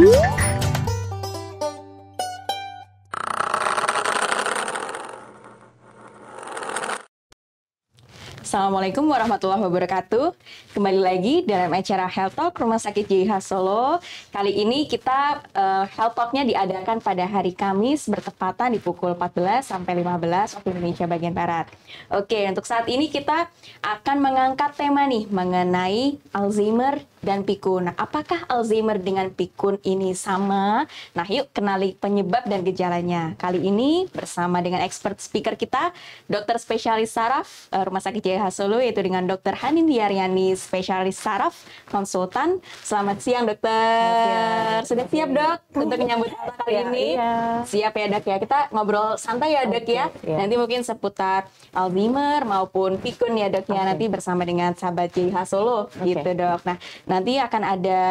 Assalamualaikum warahmatullahi wabarakatuh. Kembali lagi dalam acara Health Talk Rumah Sakit JIH Solo. Kali ini kita Health Talk-nya diadakan pada hari Kamis bertepatan di pukul 14 sampai 15 waktu Indonesia bagian Barat. Oke, untuk saat ini kita akan mengangkat tema nih mengenai Alzheimer dan pikun. Nah, apakah Alzheimer dengan pikun ini sama? Nah, yuk kenali penyebab dan gejalanya. Kali ini bersama dengan expert speaker kita, dokter spesialis saraf Rumah Sakit JIH Solo, yaitu dengan Dr. Hanin Diaryani, spesialis saraf konsultan. Selamat siang, dokter. Sudah siap, dok, untuk menyambut kita kali ini? Iya. Siap ya, dok ya. Kita ngobrol santai ya, dok ya. Nanti mungkin seputar Alzheimer maupun pikun ya, dok ya. Nanti bersama dengan sahabat JIH Solo, gitu, dok. Nah, nanti akan ada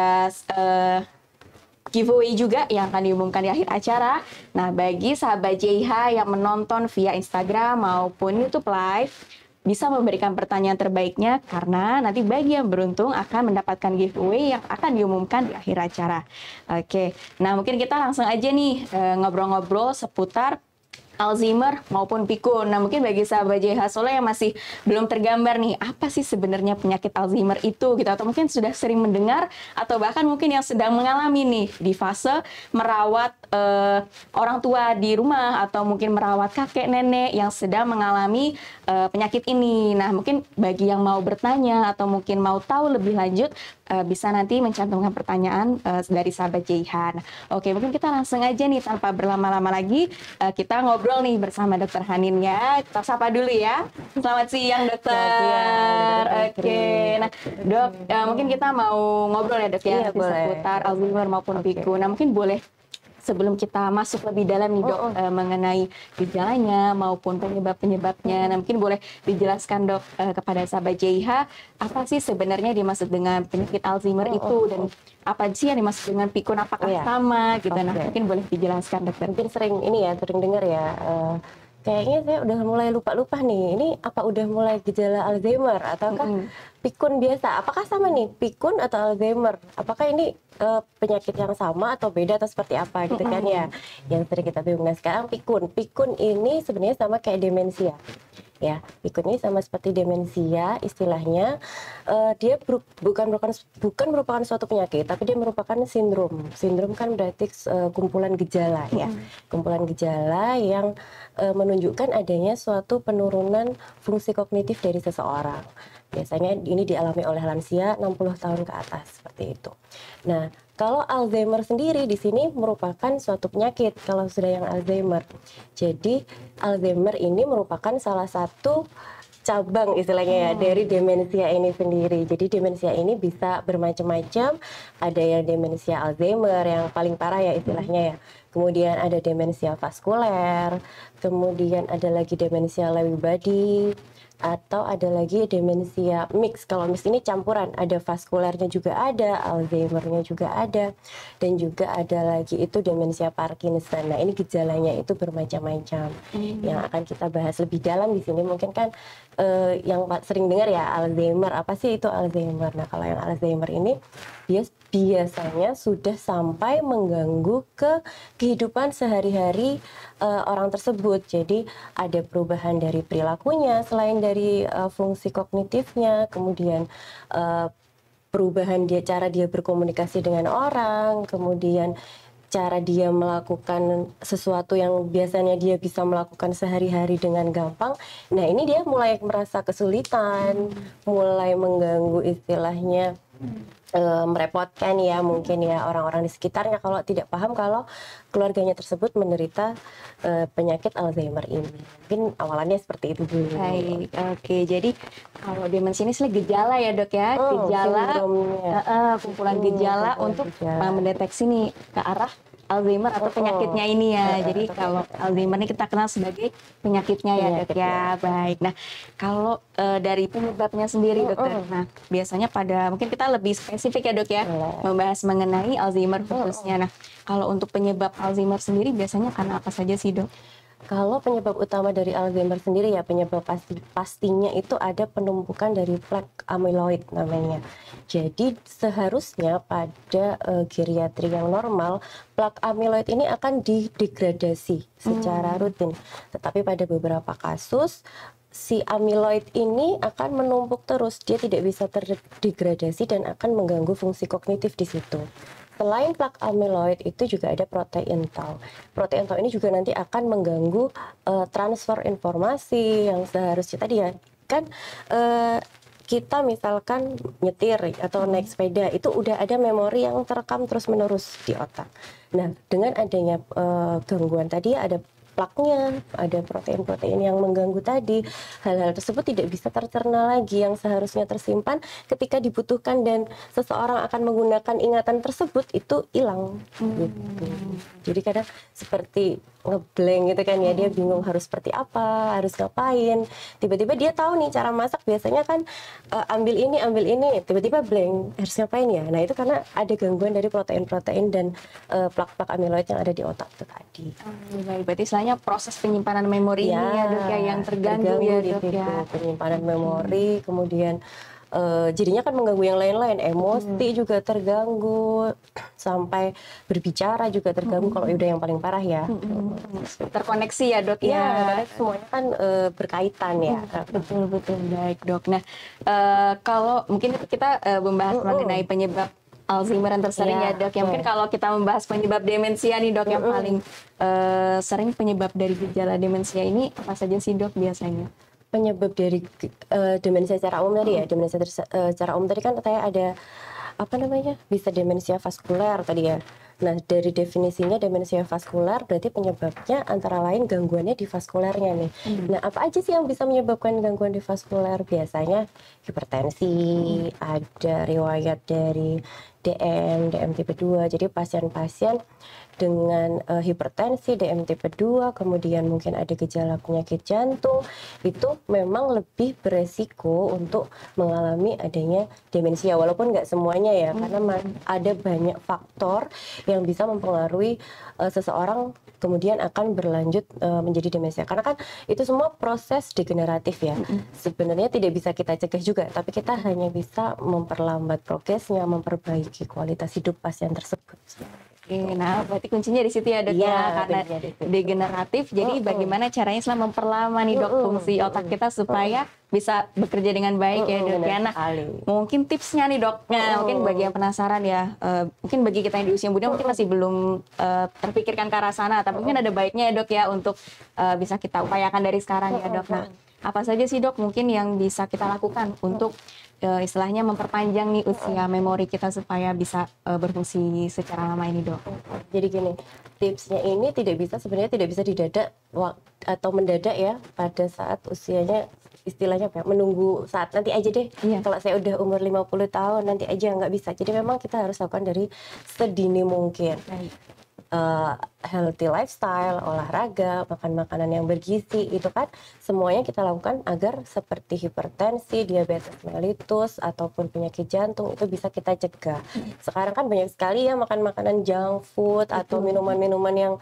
giveaway juga yang akan diumumkan di akhir acara. Nah, bagi sahabat JIH yang menonton via Instagram maupun YouTube Live, bisa memberikan pertanyaan terbaiknya karena nanti bagi yang beruntung akan mendapatkan giveaway yang akan diumumkan di akhir acara. Oke, nah mungkin kita langsung aja nih ngobrol-ngobrol seputar Alzheimer maupun pikun. Nah, mungkin bagi sahabat JIH Solo yang masih belum tergambar nih, apa sih sebenarnya penyakit Alzheimer itu gitu, atau mungkin sudah sering mendengar atau bahkan mungkin yang sedang mengalami nih di fase merawat orang tua di rumah atau mungkin merawat kakek nenek yang sedang mengalami penyakit ini. Nah, mungkin bagi yang mau bertanya atau mungkin mau tahu lebih lanjut, bisa nanti mencantumkan pertanyaan dari sahabat JIH. Nah, oke, mungkin kita langsung aja nih tanpa berlama-lama lagi, kita ngobrol nih bersama Dokter Hanin ya. Kita sapa dulu ya. Selamat siang, dokter. Oke, nah dok, mungkin kita mau ngobrol ya, dok ya, seputar Alzheimer maupun pikun. Nah, mungkin boleh sebelum kita masuk lebih dalam nih, dok, mengenai gejalanya maupun penyebab-penyebabnya. Nah, mungkin boleh dijelaskan, dok, kepada sahabat JIH, apa sih sebenarnya dimaksud dengan penyakit Alzheimer itu, dan apa sih yang dimaksud dengan pikun, apakah sama gitu. Nah, mungkin boleh dijelaskan, dokter. Mungkin sering dengar ya, kayaknya saya udah mulai lupa-lupa nih, ini apa udah mulai gejala Alzheimer ataukah pikun biasa? Apakah sama nih pikun atau Alzheimer? Apakah ini penyakit yang sama atau beda atau seperti apa gitu kan ya? Yang sering kita bingung. Nah, sekarang pikun ini sebenarnya sama kayak demensia. Ya, pikun ini sama seperti demensia, istilahnya dia bukan merupakan suatu penyakit, tapi dia merupakan sindrom. Sindrom kan berarti kumpulan gejala ya, kumpulan gejala yang menunjukkan adanya suatu penurunan fungsi kognitif dari seseorang. Biasanya ini dialami oleh lansia 60 tahun ke atas, seperti itu. Nah, kalau Alzheimer sendiri di sini merupakan suatu penyakit kalau sudah yang Alzheimer. Jadi Alzheimer ini merupakan salah satu cabang istilahnya ya dari demensia ini sendiri. Jadi demensia ini bisa bermacam-macam. Ada yang demensia Alzheimer yang paling parah ya istilahnya ya. Kemudian ada demensia vaskuler, kemudian ada lagi demensia Lewy body, atau ada lagi demensia mix. Kalau mix ini campuran, ada vaskulernya juga ada, Alzheimer-nya juga ada, dan juga ada lagi itu demensia Parkinson. Nah, ini gejalanya itu bermacam-macam. Yang akan kita bahas lebih dalam di sini mungkin kan yang sering dengar ya Alzheimer. Apa sih itu Alzheimer? Nah, kalau yang Alzheimer ini dia biasanya sudah sampai mengganggu ke kehidupan sehari-hari orang tersebut. Jadi ada perubahan dari perilakunya selain dari fungsi kognitifnya, kemudian perubahan cara dia berkomunikasi dengan orang, kemudian cara dia melakukan sesuatu yang biasanya dia bisa melakukan sehari-hari dengan gampang. Nah, ini dia mulai merasa kesulitan, mulai mengganggu istilahnya, merepotkan ya mungkin ya orang-orang di sekitarnya kalau tidak paham kalau keluarganya tersebut menderita penyakit Alzheimer ini. Mungkin awalannya seperti itu dulu. Baik, oke. Jadi kalau demensia ini gejala ya, dok ya, gejala kumpulan gejala untuk mendeteksi nih ke arah Alzheimer atau penyakitnya ini ya. Jadi kalau Alzheimer ini kita kenal sebagai penyakitnya ya, dok ya. Baik. Nah, kalau dari penyebabnya sendiri, dokter. Nah, biasanya mungkin kita lebih spesifik ya, dok ya, membahas mengenai Alzheimer khususnya. Nah, kalau untuk penyebab Alzheimer sendiri biasanya karena apa saja sih, dok? Kalau penyebab utama dari Alzheimer sendiri ya, penyebab pastinya itu ada penumpukan dari plak amyloid namanya. Jadi seharusnya pada geriatri yang normal, plak amyloid ini akan didegradasi secara rutin. Tetapi pada beberapa kasus si amyloid ini akan menumpuk terus, dia tidak bisa terdegradasi dan akan mengganggu fungsi kognitif di situ. Selain plak amyloid itu juga ada protein tau. Protein tau ini juga nanti akan mengganggu transfer informasi yang seharusnya tadi ya kan kita misalkan nyetir atau naik sepeda itu udah ada memori yang terekam terus-menerus di otak. Nah, dengan adanya gangguan tadi ada plaknya, ada protein-protein yang mengganggu tadi, hal-hal tersebut tidak bisa tercerna lagi yang seharusnya tersimpan ketika dibutuhkan dan seseorang akan menggunakan ingatan tersebut itu hilang gitu. Jadi kadang seperti ngeblank gitu kan ya, dia bingung harus seperti apa, harus ngapain. Tiba-tiba dia tahu nih cara masak biasanya kan ambil ini, tiba-tiba blank, harus ngapain ya. Nah, itu karena ada gangguan dari protein-protein dan plak-plak amyloid yang ada di otak itu tadi. Baik, berarti istilahnya proses penyimpanan memori ini ya dok ya yang terganggu ya dok ya. Penyimpanan memori, kemudian jadinya kan mengganggu yang lain-lain, emosi juga terganggu, sampai berbicara juga terganggu kalau udah yang paling parah ya. Terkoneksi ya dok ya. Karena semuanya kan berkaitan ya. Betul baik dok. Nah kalau mungkin kita membahas mengenai penyebab Alzheimer yang tersering ya dok. Ya mungkin kalau kita membahas penyebab demensia nih dok yang paling sering penyebab dari gejala demensia ini apa saja sih dok biasanya? Penyebab dari demensia secara umum tadi ya, demensia secara umum tadi kan katanya ada apa namanya, bisa demensia vaskuler tadi ya. Nah, dari definisinya demensia vaskuler berarti penyebabnya antara lain gangguannya di vaskulernya nih. Nah, apa aja sih yang bisa menyebabkan gangguan di vaskuler? Biasanya hipertensi, ada riwayat dari DM tipe 2. Jadi pasien-pasien dengan hipertensi, DM tipe 2, kemudian mungkin ada gejala penyakit jantung, itu memang lebih beresiko untuk mengalami adanya demensia. Walaupun nggak semuanya ya, karena ada banyak faktor yang bisa mempengaruhi seseorang kemudian akan berlanjut menjadi demensia. Karena kan itu semua proses degeneratif ya. Sebenarnya tidak bisa kita cegah juga, tapi kita hanya bisa memperlambat progresnya, memperbaiki kualitas hidup pasien tersebut. Nah, berarti kuncinya di situ ya dok ya, karena degeneratif. Jadi bagaimana caranya selama memperlama nih dok fungsi otak kita supaya bisa bekerja dengan baik ya dok ya. Nah, mungkin tipsnya nih dok, mungkin bagi yang penasaran ya, mungkin bagi kita yang di usia muda mungkin masih belum terpikirkan ke arah sana, tapi mungkin ada baiknya ya dok ya untuk bisa kita upayakan dari sekarang ya dok. Nah, apa saja sih dok mungkin yang bisa kita lakukan untuk istilahnya memperpanjang nih usia memori kita supaya bisa berfungsi secara lama ini dok. Jadi gini, tipsnya ini sebenarnya tidak bisa didadak atau mendadak ya pada saat usianya istilahnya apa ya, menunggu saat nanti aja deh. Kalau saya udah umur 50 tahun nanti aja, nggak bisa. Jadi memang kita harus lakukan dari sedini mungkin. Healthy lifestyle, olahraga, makan makanan yang bergizi, itu kan semuanya kita lakukan agar seperti hipertensi, diabetes mellitus, ataupun penyakit jantung itu bisa kita cegah. Sekarang kan banyak sekali ya makan makanan junk food atau minuman-minuman yang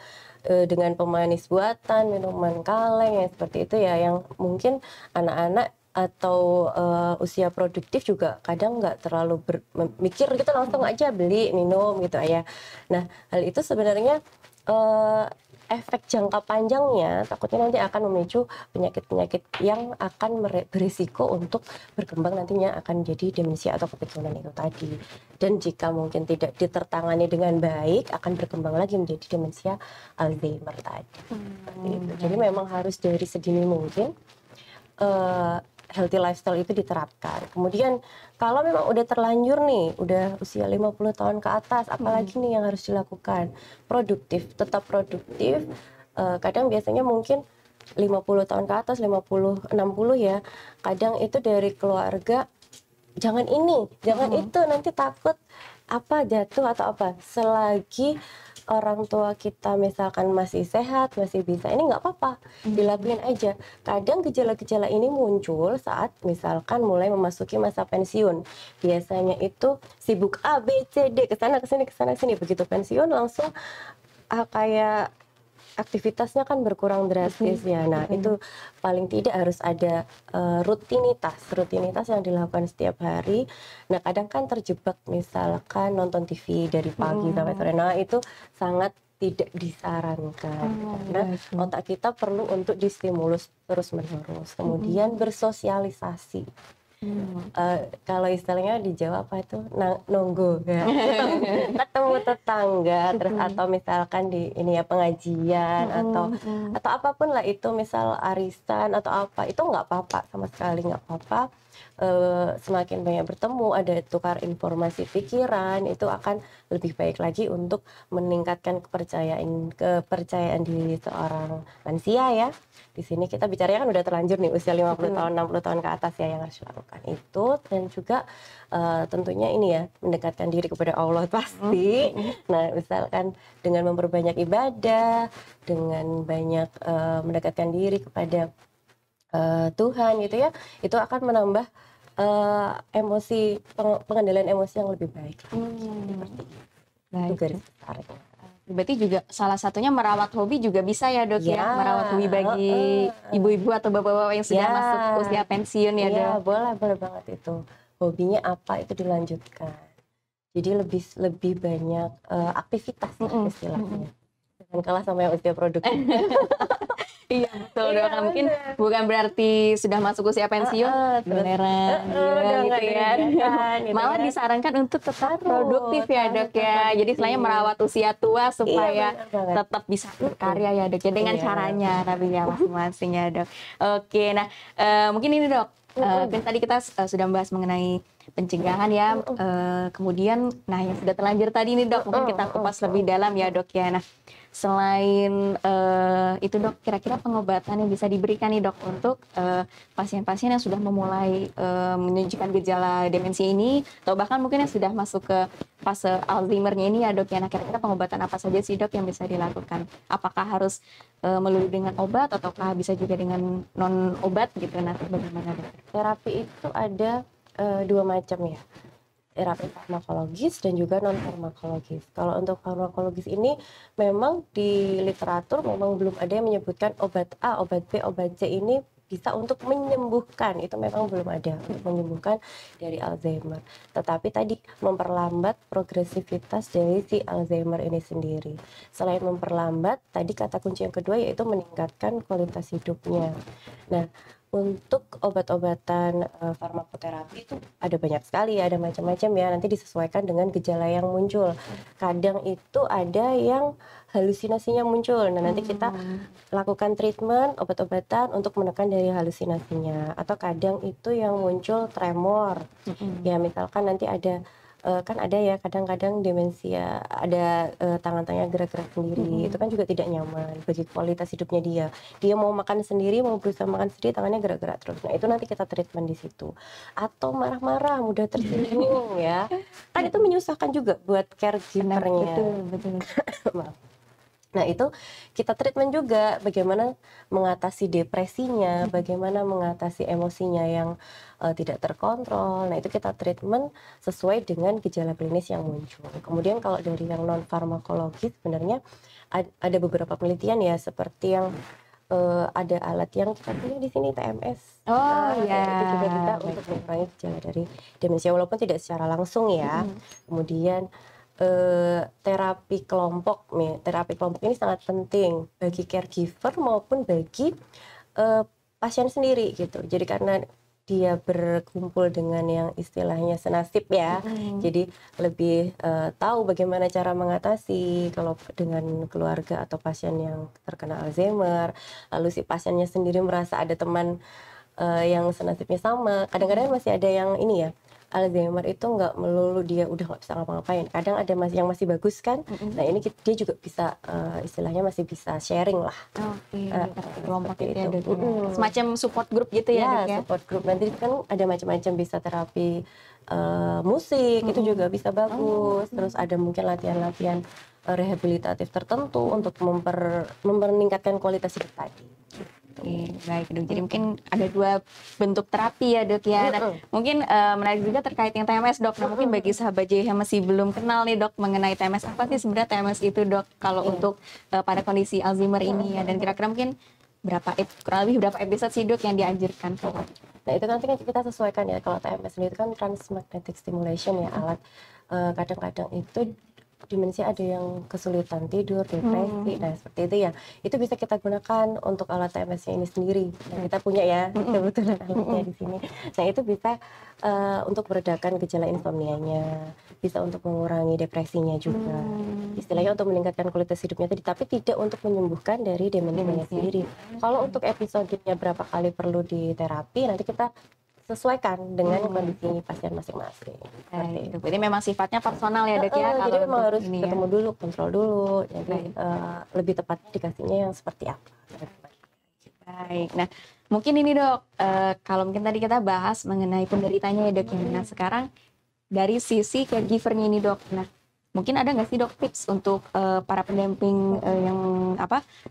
dengan pemanis buatan, minuman kaleng yang seperti itu ya, yang mungkin anak-anak atau usia produktif juga kadang nggak terlalu mikir gitu, langsung aja beli minum gitu ya. Nah, hal itu sebenarnya efek jangka panjangnya takutnya nanti akan memicu penyakit-penyakit yang akan berisiko untuk berkembang nantinya akan jadi demensia atau kepikunan itu tadi. Dan jika mungkin tidak ditertangani dengan baik akan berkembang lagi menjadi demensia Alzheimer tadi. Jadi memang harus dari sedini mungkin healthy lifestyle itu diterapkan. Kemudian kalau memang udah terlanjur nih, udah usia 50 tahun ke atas, apalagi nih yang harus dilakukan? Produktif, tetap produktif. Kadang biasanya mungkin 50 tahun ke atas, 50, 60 ya. Kadang itu dari keluarga, jangan ini, jangan itu, nanti takut apa jatuh atau apa. Selagi orang tua kita misalkan masih sehat, masih bisa, ini nggak apa-apa, dilakuin aja. Kadang gejala-gejala ini muncul saat misalkan mulai memasuki masa pensiun. Biasanya itu sibuk A, B, C, D, kesana, kesini, kesana, sini. Begitu pensiun langsung kayak aktivitasnya kan berkurang drastis ya. Nah, itu paling tidak harus ada rutinitas yang dilakukan setiap hari. Nah, kadang kan terjebak misalkan nonton TV dari pagi sampai sore. Nah, itu sangat tidak disarankan karena otak kita perlu untuk distimulus terus-menerus. Kemudian bersosialisasi. Kalau istilahnya di Jawa apa itu nonggo ya, ketemu tetangga terus atau misalkan di ini ya pengajian atau apapun lah itu, misal arisan atau apa, itu nggak apa-apa, sama sekali nggak apa-apa. Semakin banyak bertemu, ada tukar informasi pikiran, itu akan lebih baik lagi untuk meningkatkan kepercayaan diri seorang lansia ya. Di sini kita bicaranya kan udah terlanjur nih, usia 50 tahun, 60 tahun ke atas ya, yang harus dilakukan itu. Dan juga tentunya ini ya, mendekatkan diri kepada Allah pasti. Nah, misalkan dengan memperbanyak ibadah, dengan banyak mendekatkan diri kepada Tuhan gitu ya, itu akan menambah pengendalian emosi yang lebih baik. Seperti itu garis besarnya. Berarti juga salah satunya merawat hobi juga bisa ya dok ya, merawat hobi bagi ibu-ibu atau bapak-bapak yang sudah masuk usia pensiun ya dok. Iya, boleh banget itu. Hobinya apa itu dilanjutkan. Jadi lebih banyak aktivitas istilahnya. Jangan kalah sama yang usia produktif. Iya betul dok. Mungkin bukan berarti sudah masuk usia pensiun beneran gitu ya. Malah disarankan untuk tetap produktif ya dok ya. Jadi selain merawat usia tua supaya tetap bisa berkarya ya dok ya, dengan caranya tapi ya masing-masing ya dok. Oke, nah mungkin ini dok, kan tadi kita sudah membahas mengenai pencegahan ya, kemudian nah yang sudah terlanjur tadi ini dok, mungkin kita kupas lebih dalam ya dok ya. Nah selain itu dok, kira-kira pengobatan yang bisa diberikan nih dok untuk pasien-pasien yang sudah memulai menunjukkan gejala demensi ini, atau bahkan mungkin yang sudah masuk ke fase Alzheimer-nya ini ya dok ya. Nah kira-kira pengobatan apa saja sih dok yang bisa dilakukan? Apakah harus melulu dengan obat ataukah bisa juga dengan non obat gitu? Nah bagaimana dok? Terapi itu ada dua macam ya, terapi farmakologis dan juga non farmakologis. Kalau untuk farmakologis ini memang di literatur memang belum ada yang menyebutkan obat A, obat B, obat C ini bisa untuk menyembuhkan, itu memang belum ada untuk menyembuhkan dari Alzheimer. Tetapi tadi memperlambat progresivitas dari si Alzheimer ini sendiri. Selain memperlambat, tadi kata kunci yang kedua yaitu meningkatkan kualitas hidupnya. Nah, untuk obat-obatan farmakoterapi itu ada banyak sekali, ada macam-macam ya, nanti disesuaikan dengan gejala yang muncul. Kadang itu ada yang halusinasinya muncul, nah nanti kita lakukan treatment obat-obatan untuk menekan dari halusinasinya. Atau kadang itu yang muncul tremor, ya misalkan nanti ada kan ada ya kadang-kadang demensia ada tangan-tangannya gerak-gerak sendiri, itu kan juga tidak nyaman bagi kualitas hidupnya dia mau makan sendiri, mau berusaha makan sendiri, tangannya gerak-gerak terus. Nah itu nanti kita treatment di situ. Atau marah-marah, mudah tersinggung ya, kan itu menyusahkan juga buat caregiver-nya. Betul. Maaf. Nah itu kita treatment juga bagaimana mengatasi depresinya, bagaimana mengatasi emosinya yang tidak terkontrol. Nah itu kita treatment sesuai dengan gejala klinis yang muncul. Kemudian kalau dari yang non farmakologis sebenarnya ada beberapa penelitian ya, seperti yang ada alat yang kita punya di sini, TMS. Itu juga bisa untuk mengurangi gejala dari demensia walaupun tidak secara langsung ya. Kemudian terapi kelompok ini sangat penting bagi caregiver maupun bagi pasien sendiri gitu. Jadi karena dia berkumpul dengan yang istilahnya senasib ya, jadi lebih tahu bagaimana cara mengatasi kalau dengan keluarga atau pasien yang terkena Alzheimer. Lalu si pasiennya sendiri merasa ada teman yang senasibnya sama. Kadang-kadang masih ada yang ini ya, Alzheimer itu nggak melulu dia udah nggak bisa ngapa-ngapain. Kadang ada yang masih bagus kan. Nah ini dia juga bisa istilahnya masih bisa sharing lah. Kelompok itu ya, semacam support group gitu ya, ya support group. Nanti kan ada macam-macam, bisa terapi musik itu juga bisa bagus. Terus ada mungkin latihan-latihan rehabilitatif tertentu untuk meningkatkan kualitas hidup tadi. Oke, baik dok. Jadi mungkin ada dua bentuk terapi ya dok ya. Nah, mungkin menarik juga terkait yang TMS dok. Nah mungkin bagi sahabat JH yang masih belum kenal nih dok mengenai TMS, apa sih sebenarnya TMS itu dok? Kalau untuk pada kondisi Alzheimer ini ya, dan kira-kira mungkin kurang lebih berapa episode sih dok yang dianjurkan? Nah itu nanti kan kita sesuaikan ya. Kalau TMS sendiri kan transmagnetic stimulation ya, alat kadang-kadang itu demensia ada yang kesulitan tidur, depresi, nah seperti itu ya. Itu bisa kita gunakan untuk alat TMS-nya ini sendiri. Nah, kita punya ya, kebetulan alatnya di sini. Nah itu bisa untuk meredakan gejala insomnianya, bisa untuk mengurangi depresinya juga. Istilahnya untuk meningkatkan kualitas hidupnya tadi, tapi tidak untuk menyembuhkan dari demensianya sendiri. Kalau untuk episodenya berapa kali perlu diterapi, nanti kita sesuaikan dengan kondisi pasien masing-masing. Itu berarti memang sifatnya personal ya dok ya. Jadi memang harus ini ketemu dulu, kontrol dulu, jadi lebih tepat dikasihnya yang seperti apa. Baik, nah mungkin ini dok, kalau mungkin tadi kita bahas mengenai penderitanya ya dok. Nah sekarang dari sisi caregiver-nya ini dok, nah mungkin ada nggak sih dok tips untuk para pendamping yang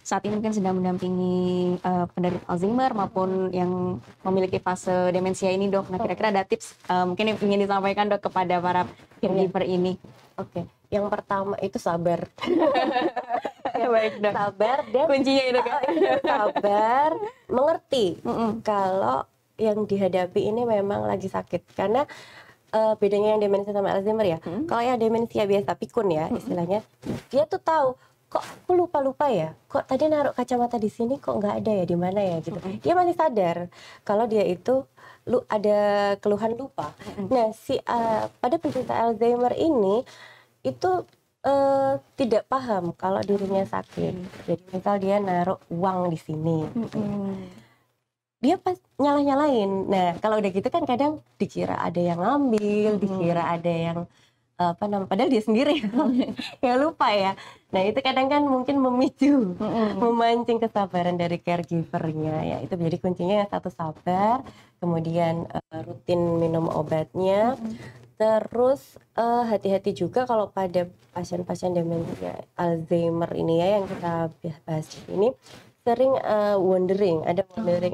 saat ini mungkin sedang mendampingi penderita Alzheimer maupun yang memiliki fase demensia ini dok. Nah kira-kira ada tips mungkin yang ingin disampaikan dok kepada para caregiver ini? Oke, yang pertama itu sabar. Ya baik dok. Sabar dan kuncinya itu kan. Sabar, mengerti kalau yang dihadapi ini memang lagi sakit. Karena bedanya yang demensia sama Alzheimer ya. Kalau yang demensia biasa pikun ya istilahnya, dia tuh tahu kok aku lupa ya. Kok tadi naruh kacamata di sini kok nggak ada ya, di mana ya gitu. Dia masih sadar kalau dia itu ada keluhan lupa. Nah, pada penderita Alzheimer ini itu tidak paham kalau dirinya sakit. Jadi misal dia naruh uang di sini. Dia pas nyalah-nyalain. Nah, kalau udah gitu kan kadang dikira ada yang ngambil, dikira ada yang padahal dia sendiri ya lupa ya. Nah, itu kadang kan mungkin memicu, memancing kesabaran dari caregiver-nya ya. Itu jadi kuncinya satu sabar, kemudian rutin minum obatnya. Terus hati-hati juga kalau pada pasien-pasien demensia Alzheimer ini ya yang kita bahas ini, sering wandering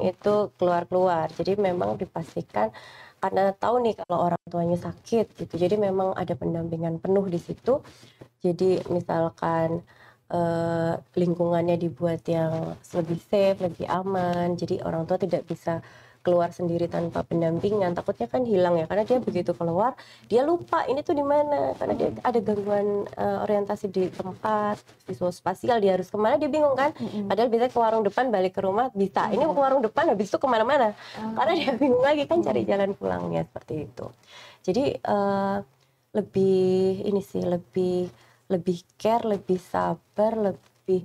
itu keluar-keluar. Jadi memang dipastikan karena tahu nih kalau orang tuanya sakit gitu. Jadi memang ada pendampingan penuh di situ. Jadi misalkan lingkungannya dibuat yang lebih safe, lebih aman. Jadi orang tua tidak bisa keluar sendiri tanpa pendampingan, takutnya kan hilang ya, karena dia begitu keluar dia lupa ini tuh di mana, karena dia ada gangguan orientasi di tempat visuospasial, dia harus kemana dia bingung kan, padahal bisa ke warung depan balik ke rumah bisa, ini mau ke warung depan habis itu kemana-mana, karena dia bingung lagi kan cari jalan pulangnya seperti itu. Jadi lebih ini sih, lebih care, lebih sabar, lebih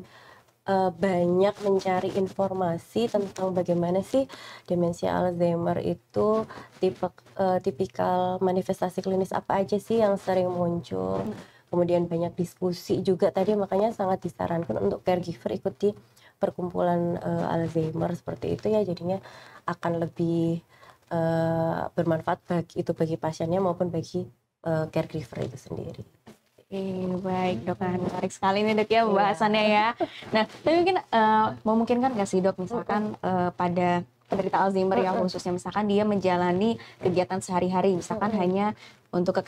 banyak mencari informasi tentang bagaimana sih demensia Alzheimer itu, tipikal manifestasi klinis apa aja sih yang sering muncul. Kemudian banyak diskusi juga tadi, makanya sangat disarankan untuk caregiver ikuti perkumpulan Alzheimer seperti itu ya, jadinya akan lebih bermanfaat bagi pasiennya maupun bagi caregiver itu sendiri. Baik dok, menarik sekali nih dok ya pembahasannya ya. Nah, tapi mungkin memungkinkan nggak sih dok misalkan pada penderita Alzheimer yang khususnya misalkan dia menjalani kegiatan sehari-hari, misalkan hanya untuk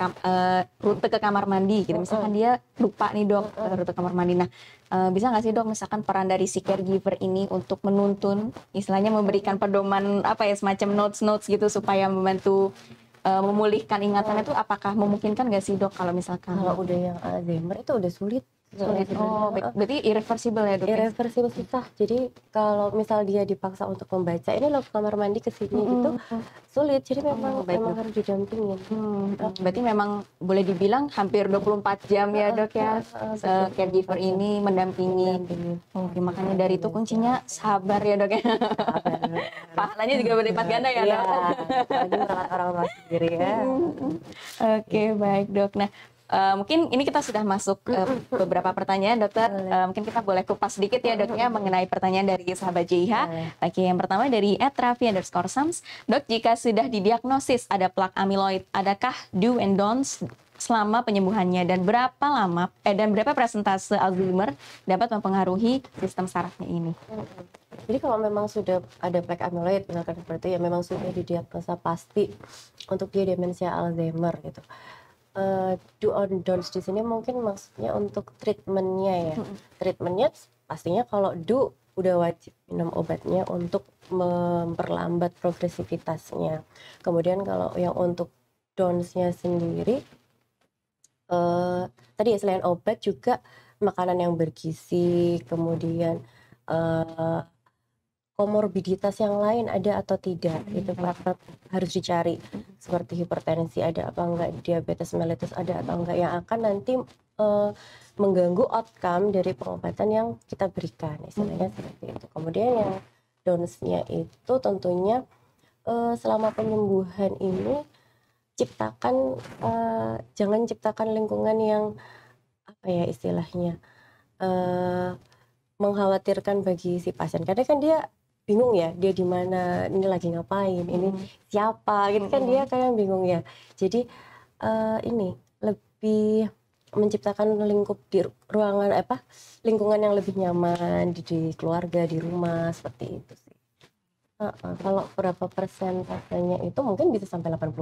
rute ke kamar mandi gitu, misalkan dia lupa nih dok rute kamar mandi. Nah, bisa nggak sih dok misalkan peran dari si caregiver ini untuk menuntun, istilahnya memberikan pedoman semacam notes gitu supaya membantu memulihkan ingatan itu, apakah memungkinkan nggak sih dok kalau misalkan udah yang Alzheimer itu udah sulit. Berarti irreversible ya dok? Irreversible susah. Jadi kalau misal dia dipaksa untuk membaca ini loh kamar mandi ke sini gitu sulit. Jadi memang harus didampingin. Berarti memang boleh dibilang hampir 24 jam ya dok ya caregiver ini mendampingi. Makanya dari itu kuncinya sabar ya dok ya. Pahalanya juga berlipat ganda ya dok. Lagi merawat orang tua sendiri ya. Oke, baik dok. Nah, mungkin ini kita sudah masuk ke beberapa pertanyaan dokter. Mungkin kita boleh kupas sedikit ya dok ya mengenai pertanyaan dari sahabat JH. Oke, yang pertama dari @raffi_sams. Dok, jika sudah didiagnosis ada plak amiloid, adakah do and don'ts selama penyembuhannya, dan berapa lama dan berapa persentase Alzheimer dapat mempengaruhi sistem sarafnya ini? Jadi kalau memang sudah ada plaque amyloid misalkan seperti itu ya memang sudah didiagnosa pasti untuk dia demensia Alzheimer gitu. Do on don'ts di sini mungkin maksudnya untuk treatmentnya ya. Treatmentnya pastinya kalau do udah wajib minum obatnya untuk memperlambat progresivitasnya. Kemudian kalau yang untuk don'ts-nya sendiri tadi ya selain obat juga makanan yang bergizi, kemudian komorbiditas yang lain ada atau tidak, itu faktor harus dicari seperti hipertensi ada apa enggak, diabetes mellitus ada atau enggak yang akan nanti mengganggu outcome dari pengobatan yang kita berikan, istilahnya seperti itu. Kemudian yang don'ts-nya itu tentunya selama penyembuhan ini ciptakan jangan ciptakan lingkungan yang apa ya istilahnya mengkhawatirkan bagi si pasien karena kan dia bingung ya dia di mana ini lagi ngapain ini siapa gitu kan dia kayak bingung ya jadi ini lebih menciptakan lingkup di ruangan lingkungan yang lebih nyaman di keluarga di rumah seperti itu sih. Kalau berapa persentasenya itu mungkin bisa sampai 80%.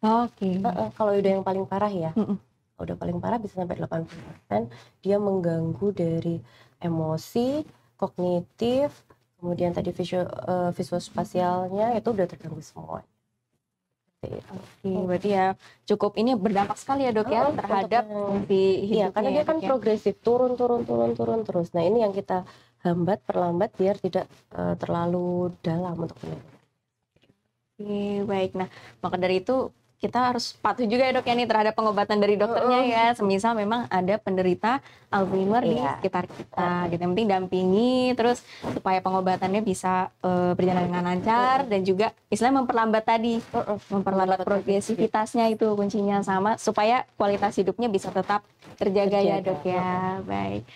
Oke. Kalau udah yang paling parah ya. Udah paling parah bisa sampai 80%. Dia mengganggu dari emosi, kognitif, kemudian tadi visual spasialnya itu udah terganggu semua. Oke, berarti ya cukup ini berdampak sekali ya dok ya terhadap fungsi hidupnya. Iya, karena dia kan ya? progresif turun terus. Nah ini yang kita perlambat biar tidak terlalu dalam untuk penyembuhan. Oke, baik. Nah, maka dari itu kita harus patuh juga ya dok ya nih terhadap pengobatan dari dokternya ya. Semisal memang ada penderita Alzheimer di sekitar kita, gitu. Yang penting dampingi terus supaya pengobatannya bisa berjalan dengan lancar dan juga istilahnya memperlambat tadi, memperlambat progresivitasnya itu kuncinya sama supaya kualitas hidupnya bisa tetap terjaga ya dok ya. Baik.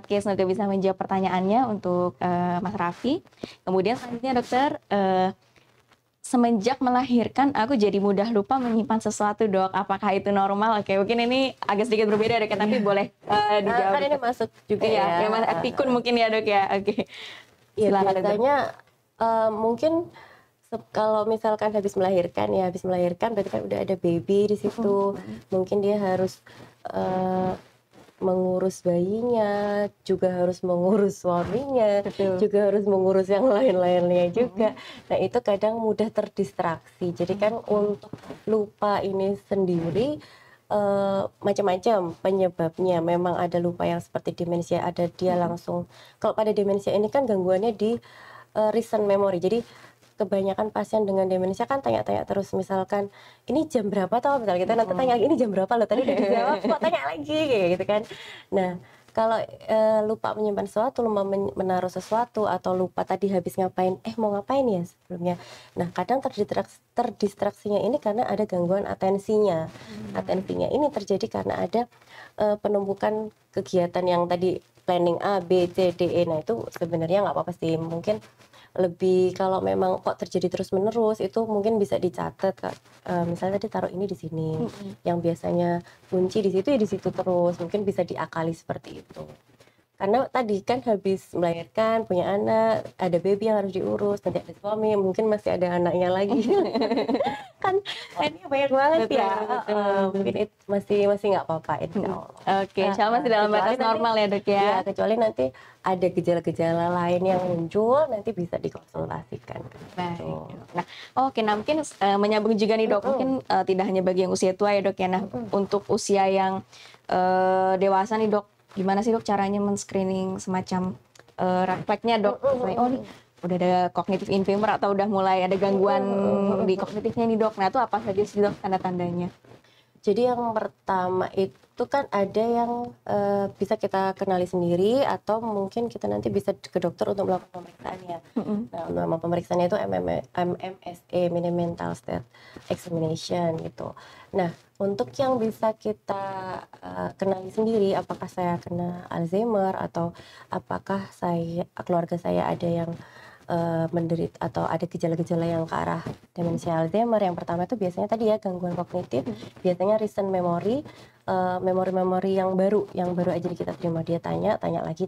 Oke, semoga bisa menjawab pertanyaannya untuk Mas Raffi. Kemudian selanjutnya dokter, semenjak melahirkan aku jadi mudah lupa menyimpan sesuatu dok, apakah itu normal? Oke, mungkin ini agak sedikit berbeda dok ya, tapi boleh dijawab. Kan ini masuk juga ya Mas pikun mungkin ya dok ya. Oke. Iya, biasanya mungkin kalau misalkan habis melahirkan berarti kan udah ada baby di situ, mungkin dia harus mengurus bayinya, juga harus mengurus suaminya, juga harus mengurus yang lain-lainnya juga. Nah itu kadang mudah terdistraksi. Jadi kan untuk lupa ini sendiri macam-macam penyebabnya. Memang ada lupa yang seperti demensia, ada dia langsung. Kalau pada demensia ini kan gangguannya di recent memory. Jadi kebanyakan pasien dengan demensia kan tanya-tanya terus, misalkan ini jam berapa tau, misalnya kita nanti tanya lagi ini jam berapa loh tadi udah dijawab kok tanya lagi kayak gitu kan. Nah kalau lupa menyimpan sesuatu, lupa menaruh sesuatu, atau lupa tadi habis ngapain, mau ngapain ya sebelumnya. Nah kadang terdistraksinya ini karena ada gangguan atensinya. Atensinya ini terjadi karena ada penumpukan kegiatan yang tadi planning A, B, C, D, E. Nah itu sebenarnya nggak apa-apa sih, mungkin lebih kalau memang kok terjadi terus menerus itu mungkin bisa dicatat misalnya tadi taruh ini di sini, yang biasanya kunci di situ ya di situ terus, mungkin bisa diakali seperti itu. Karena tadi kan habis melahirkan, punya anak, ada baby yang harus diurus, nanti ada suami, mungkin masih ada anaknya lagi. Kan ini banyak banget ya. Mungkin itu masih nggak apa-apa, insya Allah. Oke, insya Allah masih dalam batas normal ya dok ya. Ya, kecuali nanti ada gejala-gejala lain yang muncul, nanti bisa dikonsultasikan. Baik. Nah, nah mungkin menyambung juga nih dok, mungkin tidak hanya bagi yang usia tua ya dok ya. Nah, untuk usia yang dewasa nih dok, gimana sih dok caranya men-screening semacam refleksnya dok? Misalnya, nih udah ada kognitif impairment atau udah mulai ada gangguan di kognitifnya nih dok. Nah itu apa saja sih dok tanda-tandanya? Jadi yang pertama itu kan ada yang bisa kita kenali sendiri atau mungkin kita nanti bisa ke dokter untuk melakukan pemeriksaannya. Nah, nama pemeriksaannya itu MMSE, Mental State Examination gitu. Nah, untuk yang bisa kita kenali sendiri, apakah saya kena Alzheimer atau apakah keluarga saya ada yang menderita atau ada gejala-gejala yang ke arah demensia Alzheimer. Yang pertama itu biasanya tadi ya gangguan kognitif, biasanya recent memory, memori-memori yang baru aja kita terima, dia tanya lagi.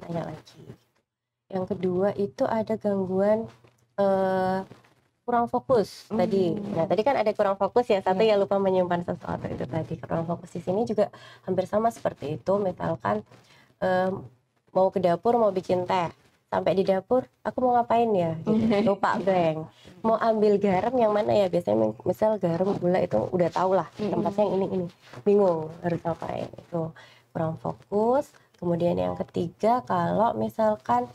Yang kedua itu ada gangguan eh, kurang fokus tadi. Nah, tadi kan ada kurang fokus ya, satu ya lupa menyimpan sesuatu itu tadi. Kurang fokus di sini juga hampir sama seperti itu. Misalkan eh, mau ke dapur mau bikin teh, sampai di dapur aku mau ngapain ya gitu. Lupa blank. Mau ambil garam yang mana ya? Biasanya misal garam gula itu udah tau lah tempatnya yang ini. Bingung harus ngapain. Itu kurang fokus. Kemudian yang ketiga kalau misalkan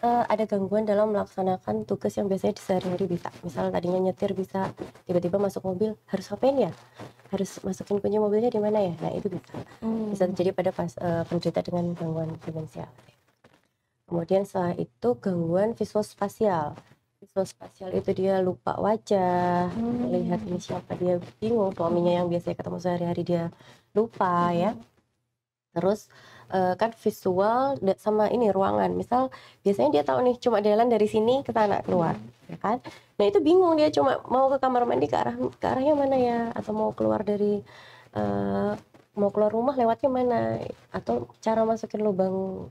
ada gangguan dalam melaksanakan tugas yang biasanya di sehari-hari bisa. Misal tadinya nyetir bisa, tiba-tiba masuk mobil, harus ngapain ya? Harus masukin kunci mobilnya di mana ya? Nah, itu bisa. Bisa terjadi pada penderita dengan gangguan demensia. Kemudian setelah itu gangguan visuospasial. Visuospasial itu dia lupa wajah, lihat ini siapa, dia bingung, suaminya yang biasanya ketemu sehari-hari dia lupa ya. Terus kan visual sama ini ruangan. Misal biasanya dia tahu nih cuma jalan dari sini ke sana keluar, ya kan? Nah itu bingung dia cuma mau ke kamar mandi ke arahnya mana ya? Atau mau keluar dari mau keluar rumah lewatnya mana? Atau cara masukin lubang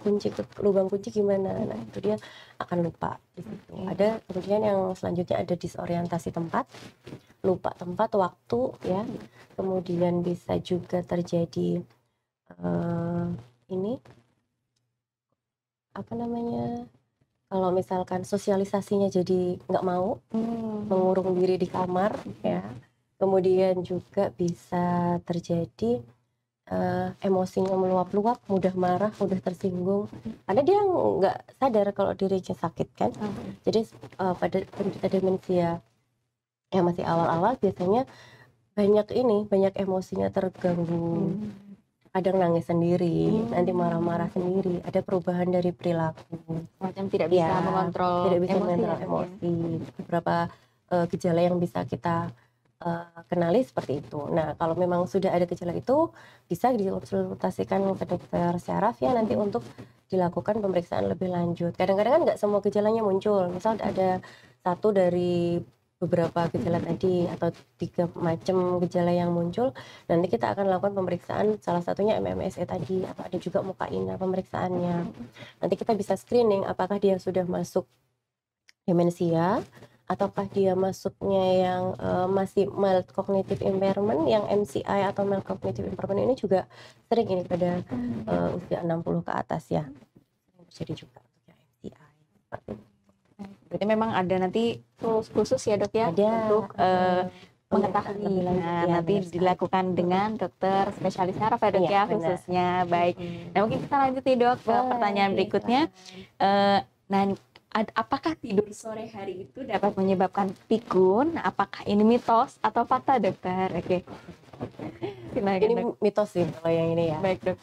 kunci ke lubang kunci gimana? Nah itu dia akan lupa di situ. Ada kemudian yang selanjutnya ada disorientasi tempat, lupa tempat, waktu ya. Kemudian bisa juga terjadi ini apa namanya, kalau misalkan sosialisasinya jadi nggak mau, mengurung diri di kamar ya. Kemudian juga bisa terjadi emosinya meluap-luap, mudah marah, mudah tersinggung, karena dia nggak sadar kalau dirinya sakit kan. Jadi pada penderita demensia yang masih awal-awal biasanya banyak emosinya terganggu. Kadang nangis sendiri, nanti marah-marah sendiri, ada perubahan dari perilaku. Macam tidak bisa mengontrol tidak bisa emosi. mengontrol emosi. Beberapa gejala yang bisa kita kenali seperti itu. Nah, kalau memang sudah ada gejala itu, bisa dikonsultasikan ke dokter syaraf ya nanti untuk dilakukan pemeriksaan lebih lanjut. Kadang-kadang kan nggak semua gejalanya muncul. Misal ada satu dari beberapa gejala tadi atau 3 macam gejala yang muncul, nanti kita akan lakukan pemeriksaan, salah satunya MMSE tadi, atau ada juga mukaina pemeriksaannya. Nanti kita bisa screening apakah dia sudah masuk demensia ataukah dia masuknya yang masih mild cognitive impairment, yang MCI atau mild cognitive impairment ini juga sering ini pada usia 60 ke atas ya. Jadi juga untuk yang MCI seperti itu. Berarti memang ada nanti tools khusus ya dok ya Ada, untuk mengetahui. Nah, ya, nanti dilakukan dengan dokter spesialis saraf ya dok ya khususnya. Baik. Nah mungkin kita lanjut nih dok ke pertanyaan berikutnya. Nah apakah tidur sore hari itu dapat menyebabkan pikun? Apakah ini mitos atau fakta dokter? Oke. Ini mitos sih kalau yang ini ya. Baik dok.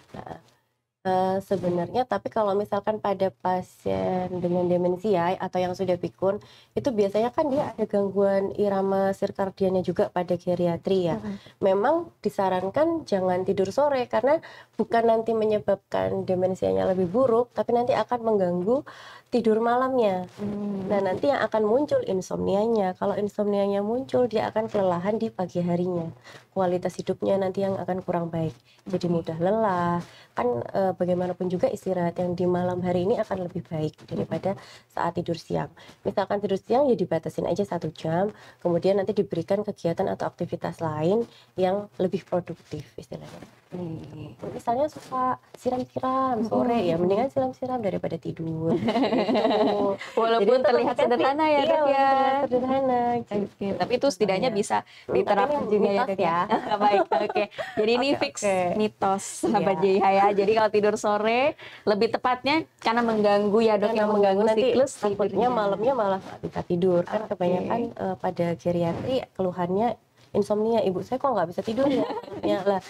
Sebenarnya tapi kalau misalkan pada pasien dengan demensia atau yang sudah pikun itu biasanya kan dia ada gangguan irama sirkadiannya juga pada geriatri ya. Memang disarankan jangan tidur sore karena bukan nanti menyebabkan demensianya lebih buruk, tapi nanti akan mengganggu tidur malamnya. Nah nanti yang akan muncul insomnianya. Kalau insomnianya muncul dia akan kelelahan di pagi harinya. Kualitas hidupnya nanti yang akan kurang baik. Jadi mudah lelah. Kan bagaimanapun juga istirahat yang di malam hari ini akan lebih baik daripada saat tidur siang. Misalkan tidur siang ya dibatasin aja 1 jam, kemudian nanti diberikan kegiatan atau aktivitas lain yang lebih produktif istilahnya. Misalnya suka siram-siram sore ya mendingan siram-siram daripada tidur. Gitu. Walaupun terlihat sederhana ya dok ya. Sederhana. Gitu. Tapi itu setidaknya bisa diterapkan juga ya dok ya. Baik, oke. Jadi ini fix mitos sahabat JH ya. Jadi kalau tidur sore lebih tepatnya karena mengganggu ya dok, yang mengganggu siklus takutnya malamnya malah nggak bisa tidur. Kan kebanyakan pada geriatri keluhannya insomnia, ibu saya kok nggak bisa tidur ya, lah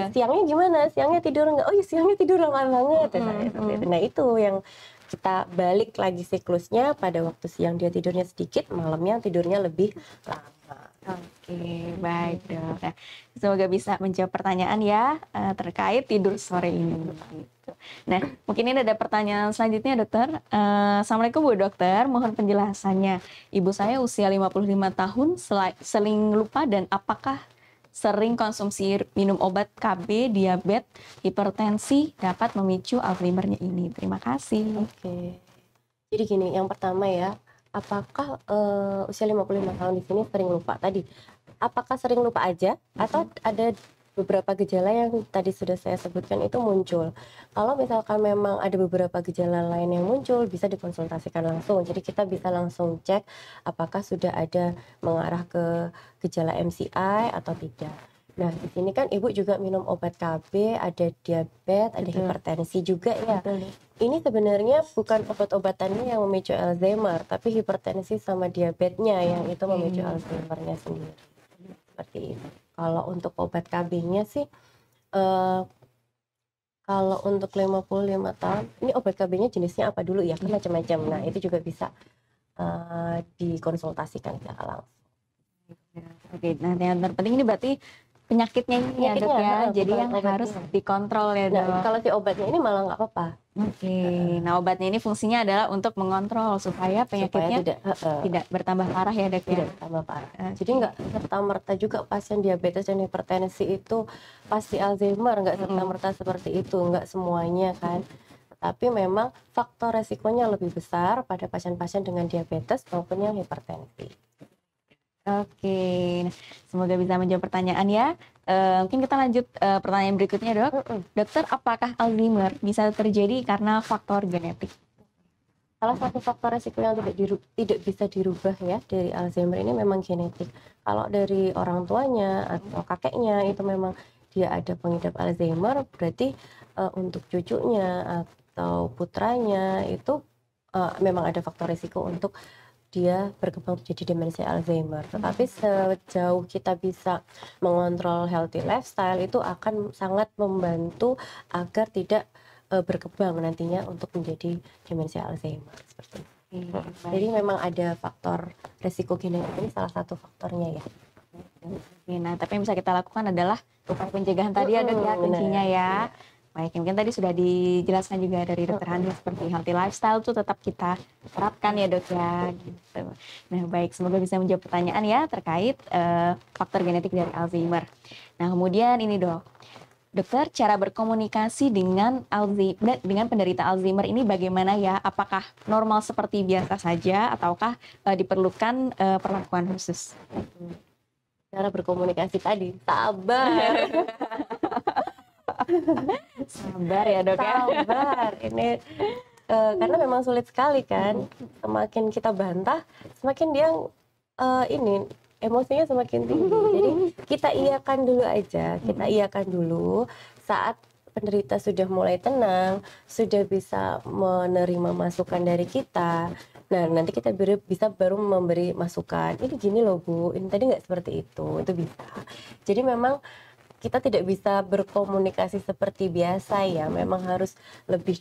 siangnya gimana, siangnya tidur nggak, oh ya siangnya tidur lama banget. Nah itu yang kita balik lagi siklusnya, pada waktu siang dia tidurnya sedikit, malamnya tidurnya lebih lama. Oke, baik dok. Nah, semoga bisa menjawab pertanyaan ya terkait tidur sore ini. Nah, mungkin ini ada pertanyaan selanjutnya dokter. Assalamualaikum Bu Dokter, mohon penjelasannya. Ibu saya usia 55 tahun, sering lupa dan apakah sering konsumsi minum obat KB, diabetes, hipertensi dapat memicu Alzheimer-nya ini? Terima kasih. Oke. Jadi gini, yang pertama ya, apakah usia 55 tahun di sini sering lupa tadi? Apakah sering lupa aja atau ada beberapa gejala yang tadi sudah saya sebutkan itu muncul? Kalau misalkan memang ada beberapa gejala lain yang muncul, bisa dikonsultasikan langsung. Jadi kita bisa langsung cek apakah sudah ada mengarah ke gejala MCI atau tidak. Nah, di sini kan Ibu juga minum obat KB, ada diabetes, ada hipertensi juga ya. Betul. Ini sebenarnya bukan obat-obatannya yang memicu Alzheimer, tapi hipertensi sama diabetesnya yang itu memicu Alzheimer-nya sendiri. Seperti itu. Kalau untuk obat KB-nya sih, kalau untuk 55 tahun, ini obat KB-nya jenisnya apa dulu ya? Kan macam-macam. Nah, itu juga bisa dikonsultasikan secara langsung. Oke, nah yang terpenting ini berarti penyakitnya ini ya dok ya, jadi yang obatnya harus dikontrol ya dok. Nah, kalau si obatnya ini malah nggak apa-apa. Oke, nah obatnya ini fungsinya adalah untuk mengontrol supaya penyakitnya tidak bertambah parah ya dok ya. Tidak bertambah parah. Jadi nggak serta-merta juga pasien diabetes dan hipertensi itu pasti Alzheimer, nggak serta-merta seperti itu, nggak semuanya kan. Tapi memang faktor resikonya lebih besar pada pasien-pasien dengan diabetes maupun yang hipertensi. Oke, nah, semoga bisa menjawab pertanyaan ya. Mungkin kita lanjut pertanyaan berikutnya dok. Dokter, apakah Alzheimer bisa terjadi karena faktor genetik? Salah satu faktor resiko yang tidak bisa dirubah ya dari Alzheimer ini memang genetik. Kalau dari orang tuanya atau kakeknya itu memang dia ada pengidap Alzheimer, berarti untuk cucunya atau putranya itu memang ada faktor resiko untuk dia berkembang jadi demensia Alzheimer. Tetapi sejauh kita bisa mengontrol healthy lifestyle itu akan sangat membantu agar tidak berkembang nantinya untuk menjadi demensia Alzheimer seperti itu. Jadi memang ada faktor resiko genetik, ini salah satu faktornya ya. Nah, tapi yang bisa kita lakukan adalah upaya pencegahan tadi ya dok ya, kuncinya ya. Baik, mungkin tadi sudah dijelaskan juga dari Dr. Hani seperti healthy lifestyle itu tetap kita terapkan ya dok ya gitu. Nah baik, semoga bisa menjawab pertanyaan ya terkait faktor genetik dari Alzheimer. Nah kemudian ini dok, dokter, cara berkomunikasi dengan penderita Alzheimer ini bagaimana ya? Apakah normal seperti biasa saja ataukah diperlukan perlakuan khusus? Cara berkomunikasi tadi, sabar. Sabar ya dok ya. Sabar, ini karena memang sulit sekali kan. Semakin kita bantah, semakin dia ini emosinya semakin tinggi. Jadi kita iakan dulu aja, kita iakan dulu. Saat penderita sudah mulai tenang, sudah bisa menerima masukan dari kita, nah nanti kita bisa baru memberi masukan. Ini gini loh Bu, ini tadi nggak seperti itu bisa. Jadi memang kita tidak bisa berkomunikasi seperti biasa ya, memang harus lebih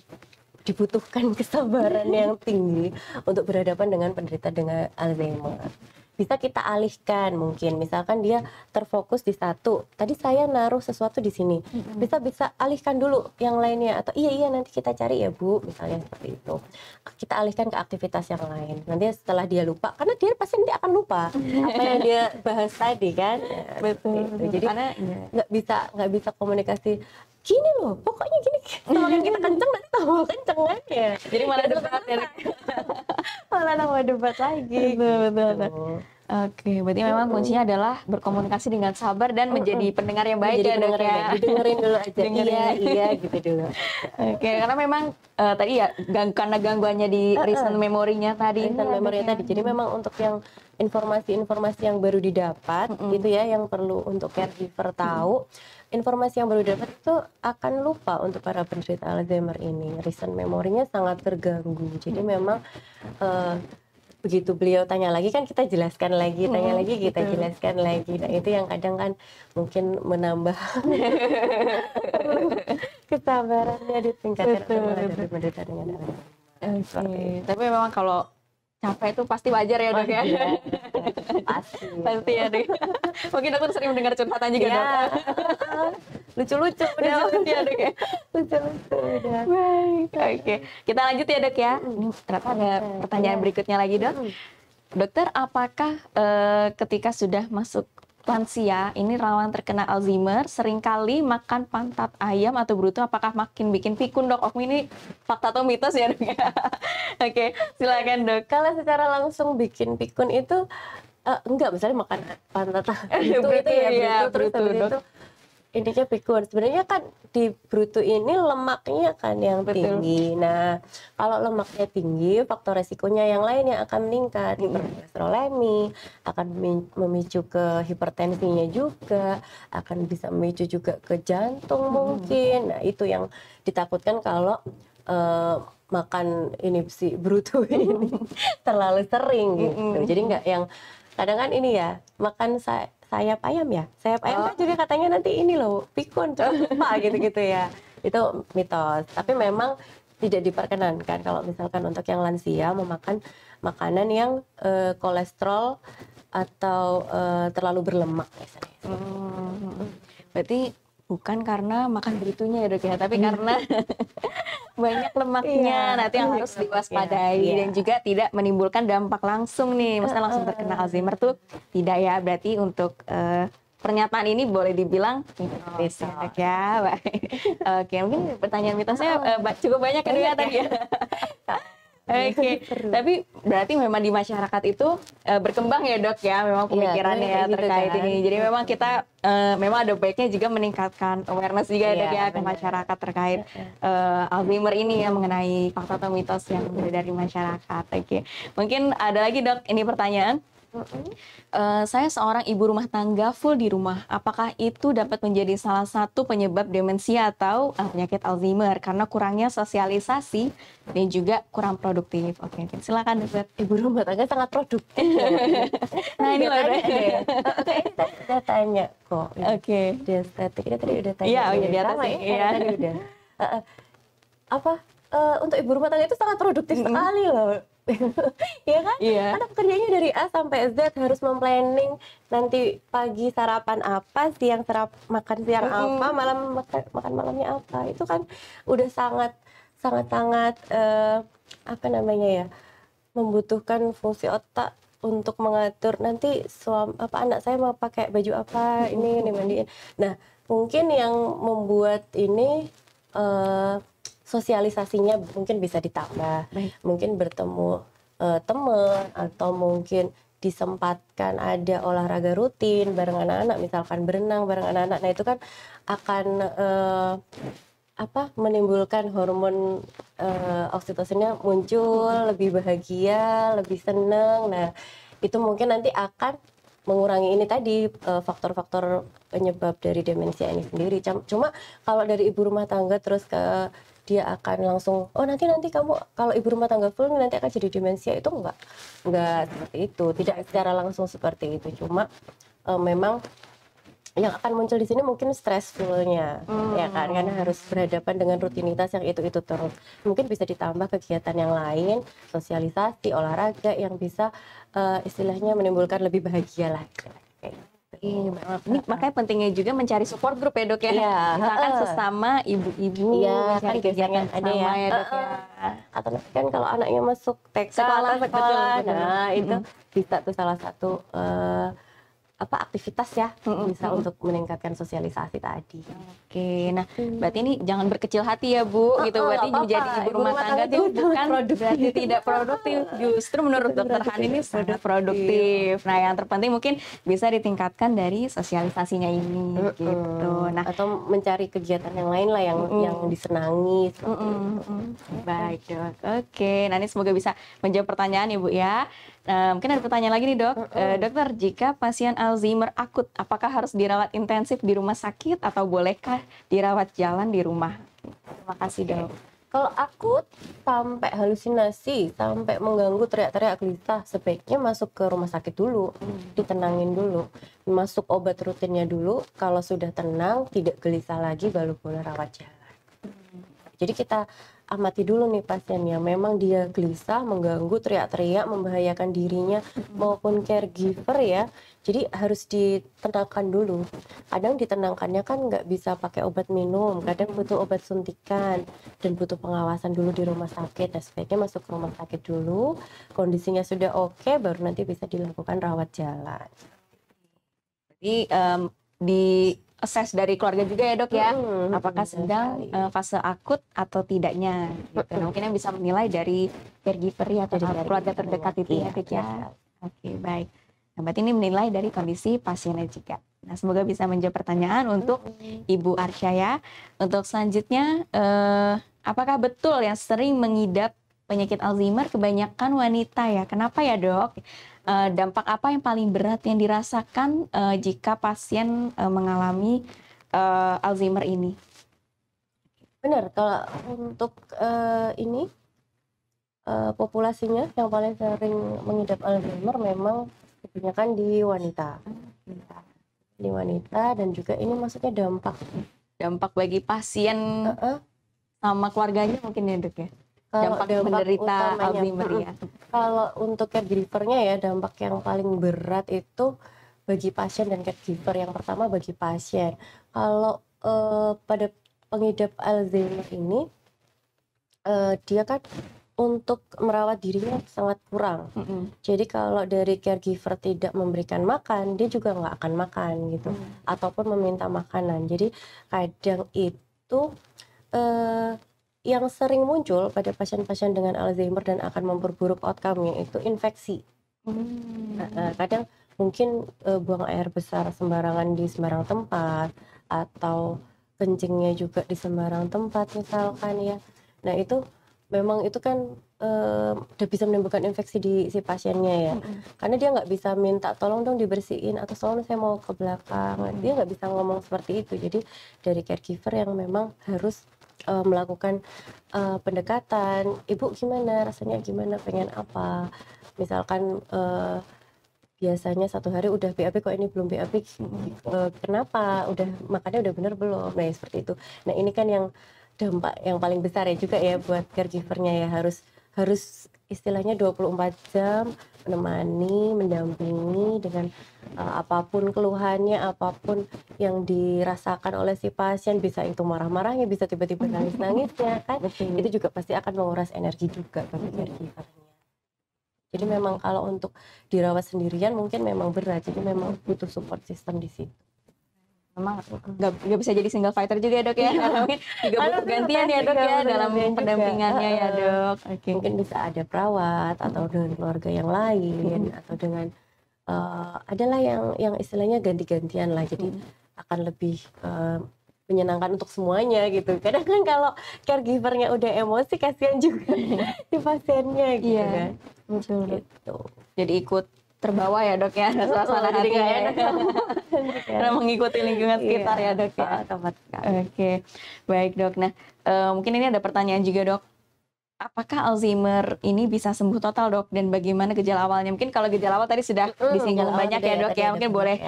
dibutuhkan kesabaran yang tinggi untuk berhadapan dengan penderita dengan Alzheimer. Bisa kita alihkan mungkin, misalkan dia terfokus di satu, tadi saya naruh sesuatu di sini, bisa alihkan dulu yang lainnya, atau iya nanti kita cari ya Bu, misalnya seperti itu. Kita alihkan ke aktivitas yang lain. Nanti setelah dia lupa, karena dia pasti nanti akan lupa apa yang dia bahas tadi kan. Betul. Jadi nggak bisa komunikasi gini loh, pokoknya gini. Semakin kita kenceng nanti tambah kenceng kan ya. Jadi malah debat ya. Malah tambah debat lagi. Betul. Oke, berarti memang kuncinya adalah berkomunikasi dengan sabar dan menjadi pendengar yang baik ya dok ya. Dengerin dulu aja. Iya gitu dulu. Oke, karena memang tadi ya karena gangguannya di recent memorinya tadi. Recent memorinya tadi. Jadi memang untuk yang informasi-informasi yang baru didapat gitu ya, yang perlu untuk caregiver tahu. Informasi yang baru dapat itu akan lupa untuk para penderita Alzheimer ini. Recent memorinya sangat terganggu. Jadi memang begitu beliau tanya lagi kan kita jelaskan lagi, tanya lagi kita jelaskan lagi. Nah itu yang kadang kan mungkin menambah kesabarannya ditingkatkan dari penderita dengan Alzheimer. Tapi memang kalau capek itu pasti wajar ya dok ya. Pasti ya dok. Mungkin dokter sering mendengar curhatan juga dok. Lucu-lucu udah ya dok ya. Lucu-lucu udah. Baik. Oke, kita lanjut ya dok ya. Ini ternyata ada pertanyaan berikutnya lagi dok. Dokter, apakah ketika sudah masuk lansia ini rawan terkena Alzheimer, seringkali makan pantat ayam atau bruto, apakah makin bikin pikun, Dok? Oh, ini fakta atau mitos ya, Dok? Oke, silakan, Dok. Kalau secara langsung bikin pikun itu enggak, misalnya makan pantat bruto itu ya, Iya, bruto, terus bruto, habis Dok. itu intinya pikun. Sebenarnya kan di bruto ini lemaknya kan yang Betul. tinggi. Nah, kalau lemaknya tinggi, faktor resikonya yang lain yang akan meningkat. Hiperkolesterolemi, akan memicu ke hipertensinya juga, akan bisa memicu juga ke jantung mungkin. Nah, itu yang ditakutkan kalau makan ini si bruto ini terlalu sering gitu. Jadi nggak yang kadang kan ini ya, makan sayap ayam ya. Sayap ayam kan juga katanya nanti ini loh, pikun, cepat lupa gitu-gitu ya. Itu mitos. Tapi memang tidak diperkenankan kalau misalkan untuk yang lansia memakan makanan yang kolesterol atau terlalu berlemak misalnya. Berarti bukan karena makan brutonya ya, Dok ya, tapi karena banyak lemaknya. Iya, nanti yang harus diwaspadai dan juga tidak menimbulkan dampak langsung nih, maksudnya langsung terkena Alzheimer tuh tidak ya. Berarti untuk pernyataan ini boleh dibilang mitos ya, Dok ya. Baik. Oke, mungkin pertanyaan mitosnya cukup banyak kan ya tadi ya. Oke, tapi berarti memang di masyarakat itu berkembang ya, Dok ya, memang pemikirannya ya gitu terkait kan. ini. Jadi memang kita memang ada baiknya juga meningkatkan awareness juga ya, Dok ya, ke benar. masyarakat terkait Alzheimer ini ya, mengenai fakta atau mitos yang beredar di masyarakat. Oke, mungkin ada lagi, Dok, ini pertanyaan. Saya seorang ibu rumah tangga full di rumah. Apakah itu dapat menjadi salah satu penyebab demensia atau penyakit Alzheimer karena kurangnya sosialisasi dan juga kurang produktif? Oke, silakan, Dokter. Ibu rumah tangga sangat produktif. Nah, ini loh. Ini tadi udah tanya kok. Oke. Di estetik ini tadi udah tanya. Iya, oh iya, di atas Sama nih, ya, iya. tadi udah. Untuk ibu rumah tangga itu sangat produktif sekali loh. Iya kan? Iya. Karena pekerjaannya dari A sampai Z harus memplanning nanti pagi sarapan apa, siang makan siang apa, malam makan malamnya apa. Itu kan udah sangat apa namanya ya, membutuhkan fungsi otak untuk mengatur nanti anak saya mau pakai baju apa, ini dimandiin. Nah, mungkin yang membuat ini sosialisasinya mungkin bisa ditambah. Mungkin bertemu teman, atau mungkin disempatkan ada olahraga rutin bareng anak-anak, misalkan berenang bareng anak-anak. Nah, itu kan akan menimbulkan hormon oksitosinnya muncul, lebih bahagia, lebih senang. Nah, itu mungkin nanti akan mengurangi ini tadi faktor-faktor penyebab dari demensia ini sendiri. Cuma kalau dari ibu rumah tangga terus dia akan langsung nanti kamu kalau ibu rumah tangga full nanti akan jadi demensia, itu enggak seperti itu, tidak secara langsung seperti itu. Cuma memang yang akan muncul di sini mungkin stressfulnya, ya kan, karena harus berhadapan dengan rutinitas yang itu terus. Mungkin bisa ditambah kegiatan yang lain, sosialisasi, olahraga yang bisa istilahnya menimbulkan lebih bahagia lah. Ini makanya pentingnya juga mencari support group ya, Dok ya. Iya, Misalkan sesama ibu-ibu mencari kegiatan ada sama ya, ya, Dok ya. atau nanti kan kalau anaknya masuk TK Sekolah, atau sekolah, betul. nah itu bisa tuh salah satu aktivitas ya, bisa untuk meningkatkan sosialisasi tadi. Oke, nah berarti ini jangan berkecil hati ya, Bu, gitu. Berarti nggak menjadi apa-apa. ibu rumah tangga itu bukan berarti tidak produktif. Justru menurut Dokter Han ini sangat produktif. Nah, yang terpenting mungkin bisa ditingkatkan dari sosialisasinya ini, gitu. Nah, Atau mencari kegiatan yang lain lah yang disenangi. baik, Dok. Oke, nah ini semoga bisa menjawab pertanyaan ya, Bu ya. Mungkin ada pertanyaan lagi nih, Dok. Dokter, jika pasien Alzheimer akut, apakah harus dirawat intensif di rumah sakit atau bolehkah dirawat jalan di rumah? Terima kasih, Dok. Kalau akut sampai halusinasi, sampai mengganggu teriak-teriak gelisah, sebaiknya masuk ke rumah sakit dulu, ditenangin dulu, masuk obat rutinnya dulu. Kalau sudah tenang, tidak gelisah lagi, baru boleh rawat jalan. Jadi kita amati dulu nih pasiennya, memang dia gelisah, mengganggu, teriak-teriak, membahayakan dirinya maupun caregiver ya. Jadi harus ditenangkan dulu. Kadang ditenangkannya kan nggak bisa pakai obat minum, kadang butuh obat suntikan dan butuh pengawasan dulu di rumah sakit. Nah, sebaiknya masuk ke rumah sakit dulu, kondisinya sudah oke, baru nanti bisa dilakukan rawat jalan. Jadi di assess dari keluarga juga ya dok ya, apakah sedang fase akut atau tidaknya. Gitu. Nah, mungkin yang bisa menilai dari caregiver ya, atau keluarga terdekat itu ya dok ya. Oke, baik. Nah, berarti ini menilai dari kondisi pasiennya juga. Nah, semoga bisa menjawab pertanyaan untuk Ibu Arsya ya. Untuk selanjutnya, apakah betul yang sering mengidap penyakit Alzheimer kebanyakan wanita ya? Kenapa ya dok? Dampak apa yang paling berat yang dirasakan jika pasien mengalami Alzheimer ini? Benar, kalau untuk ini populasinya yang paling sering mengidap Alzheimer memang kebanyakan di wanita. Di wanita, dan juga ini maksudnya dampak bagi pasien sama keluarganya mungkin ya dok ya? Dampak menderita utamanya, Alzheimer ya. Kalau untuk caregivernya ya, dampak yang paling berat itu bagi pasien dan caregiver. Yang pertama bagi pasien. Kalau pada pengidap Alzheimer ini, dia kan untuk merawat dirinya sangat kurang. Jadi kalau dari caregiver tidak memberikan makan, dia juga nggak akan makan gitu, ataupun meminta makanan. Jadi kadang itu yang sering muncul pada pasien-pasien dengan Alzheimer dan akan memperburuk outcome-nya itu infeksi. Kadang mungkin buang air besar sembarangan di sembarang tempat, atau kencingnya juga di sembarang tempat misalkan ya. Nah itu memang itu kan udah bisa menimbulkan infeksi di si pasiennya ya. Karena dia nggak bisa minta tolong dong dibersihin, atau tolong saya mau ke belakang. Dia nggak bisa ngomong seperti itu. Jadi dari caregiver yang memang harus melakukan pendekatan, ibu gimana rasanya, gimana, pengen apa, misalkan biasanya 1 hari udah BAB kok, ini belum BAB, kenapa, udah makannya udah bener belum, nah seperti itu. Nah ini kan yang dampak yang paling besar ya juga ya buat caregivernya ya, harus istilahnya 24 jam menemani, mendampingi dengan apapun keluhannya, apapun yang dirasakan oleh si pasien, bisa itu marah-marahnya, bisa tiba-tiba nangis-nangisnya kan. Itu juga pasti akan menguras energi juga bagi caregivernya. Jadi memang kalau untuk dirawat sendirian mungkin memang berat, jadi memang butuh support system di situ. Memang nggak bisa jadi single fighter juga ya dok ya, juga butuh gantian ya dok ya dalam pendampingannya ya dok. Mungkin bisa ada perawat atau dengan keluarga yang lain, atau dengan adalah yang istilahnya ganti-gantian lah, jadi akan lebih menyenangkan untuk semuanya gitu. Kadang kan kalau caregivernya udah emosi, kasihan juga si pasiennya gitu kan. Betul. Gitu. Jadi ikut terbawa ya dok ya, suasana hatinya ya dok. Karena mengikuti lingkungan sekitar ya dok ya. Oke, baik dok. Nah mungkin ini ada pertanyaan juga dok. Apakah Alzheimer ini bisa sembuh total dok, dan bagaimana gejala awalnya? Mungkin kalau gejala awal tadi sudah disinggung banyak ya dok ya, mungkin boleh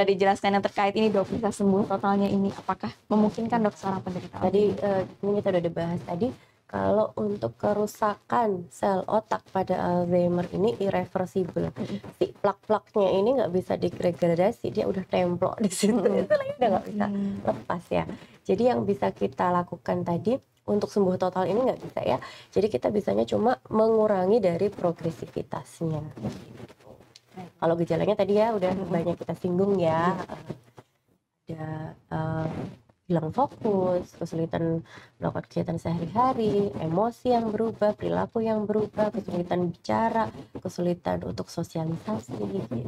dijelaskan yang terkait ini dok, bisa sembuh totalnya ini apakah memungkinkan dok seorang penderita? Tadi ini kita udah dibahas tadi, kalau untuk kerusakan sel otak pada Alzheimer ini irreversible. Si plak-plaknya ini nggak bisa degradasi, dia udah templok di situ, itu lagi udah nggak bisa lepas ya. Jadi yang bisa kita lakukan tadi, untuk sembuh total ini nggak bisa ya. Jadi kita bisanya cuma mengurangi dari progresivitasnya. Kalau gejalanya tadi ya udah banyak kita singgung ya. Ada hilang fokus, kesulitan melakukan kegiatan sehari-hari, emosi yang berubah, perilaku yang berubah, kesulitan bicara, kesulitan untuk sosialisasi. Gitu.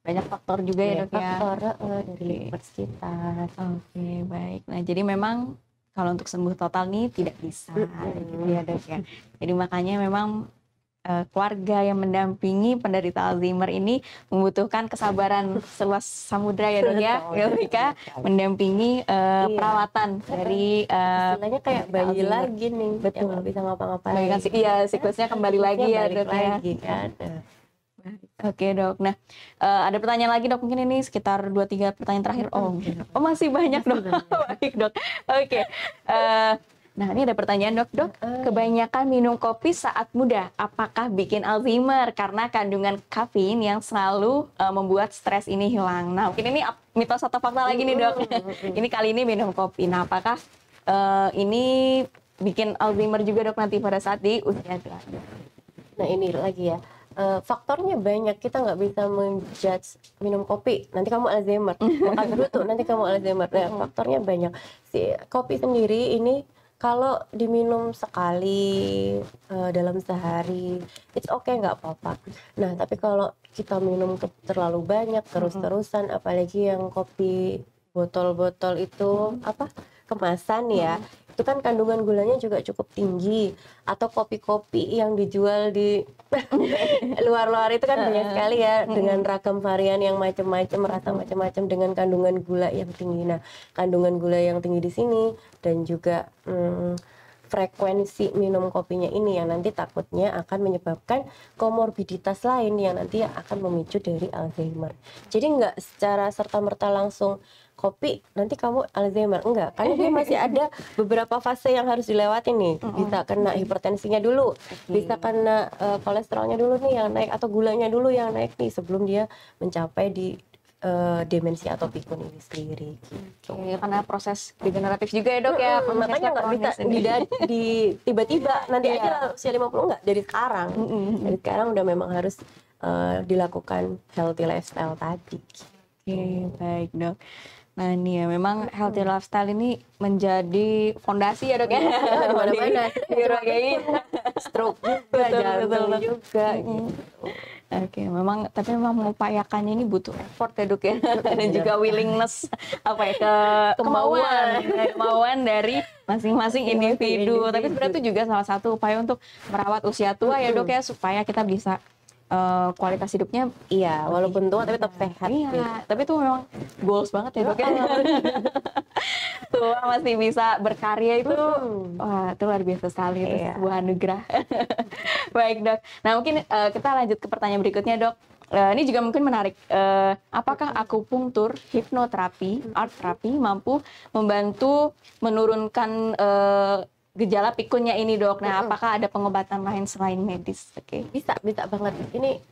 Banyak faktor juga ya dok ya. Faktor dari lingkungan sekitar. Oke, baik. Nah jadi memang kalau untuk sembuh total nih tidak bisa, gitu ya dok ya. Jadi makanya memang keluarga yang mendampingi penderita Alzheimer ini membutuhkan kesabaran seluas samudra ya dok ya, ketika mendampingi perawatan dari istilahnya kayak bayi Alzheimer lagi nih, betul, yang nggak bisa ngapa-ngapain. Iya, siklusnya kembali lagi ya dok ya. Kan. Oke dok, nah ada pertanyaan lagi dok, mungkin ini sekitar 2-3 pertanyaan terakhir. Oh masih banyak dok. Baik dok. Oke. Nah ini ada pertanyaan dok, kebanyakan minum kopi saat muda, apakah bikin Alzheimer? Karena kandungan kafein yang selalu membuat stres ini hilang. Nah mungkin ini mitos atau fakta lagi nih dok. Ini kali ini minum kopi. Nah apakah ini bikin Alzheimer juga dok nanti pada saat di usia tua? Nah ini lagi ya. faktornya banyak, kita nggak bisa menjudge minum kopi nanti kamu Alzheimer, makan dulu nanti kamu Alzheimer. Nah, faktornya banyak. Si kopi sendiri ini kalau diminum sekali dalam sehari, it's okay, nggak apa-apa. Nah, tapi kalau kita minum terlalu banyak terus-terusan, apalagi yang kopi botol-botol itu apa kemasan ya, itu kan kandungan gulanya juga cukup tinggi. Atau kopi-kopi yang dijual di luar-luar itu kan banyak sekali ya, dengan ragam varian yang macam-macam, rasa macam-macam dengan kandungan gula yang tinggi. Nah, kandungan gula yang tinggi di sini dan juga frekuensi minum kopinya ini yang nanti takutnya akan menyebabkan komorbiditas lain yang nanti akan memicu dari Alzheimer. Jadi nggak secara serta-merta langsung kopi nanti kamu Alzheimer, enggak, karena dia masih ada beberapa fase yang harus dilewati nih. Bisa kena hipertensinya dulu, bisa kena kolesterolnya dulu nih yang naik, atau gulanya dulu yang naik nih sebelum dia mencapai di demensia atau pikun ini sendiri gitu. Karena proses degeneratif juga ya dok ya. Makanya nggak bisa di tiba-tiba nanti aja usia 50, enggak, dari sekarang. Dari sekarang udah memang harus dilakukan healthy lifestyle tadi. Oke, baik dok. Nah ini ya memang healthy lifestyle ini menjadi fondasi ya dok ya. Di mana-mana. Stroke juga, jantung juga gitu. Oke, memang tapi memang mengupayakannya ini butuh effort ya dok ya, dan juga willingness apa ya kemauan dari masing-masing individu. Tapi sebenarnya itu juga salah satu upaya untuk merawat usia tua ya dok ya, supaya kita bisa kualitas hidupnya walaupun tua tapi tetap sehat. Iya, gitu. tapi itu memang goals banget ya dok ya. Tua masih bisa berkarya itu, wah itu luar biasa sekali, itu sebuah anugerah. Baik dok, nah mungkin kita lanjut ke pertanyaan berikutnya dok. Ini juga mungkin menarik, apakah akupunktur, hipnoterapi, art terapi mampu membantu menurunkan gejala pikunnya ini dok? Nah, apakah ada pengobatan lain selain medis? Oke. Bisa banget. Ini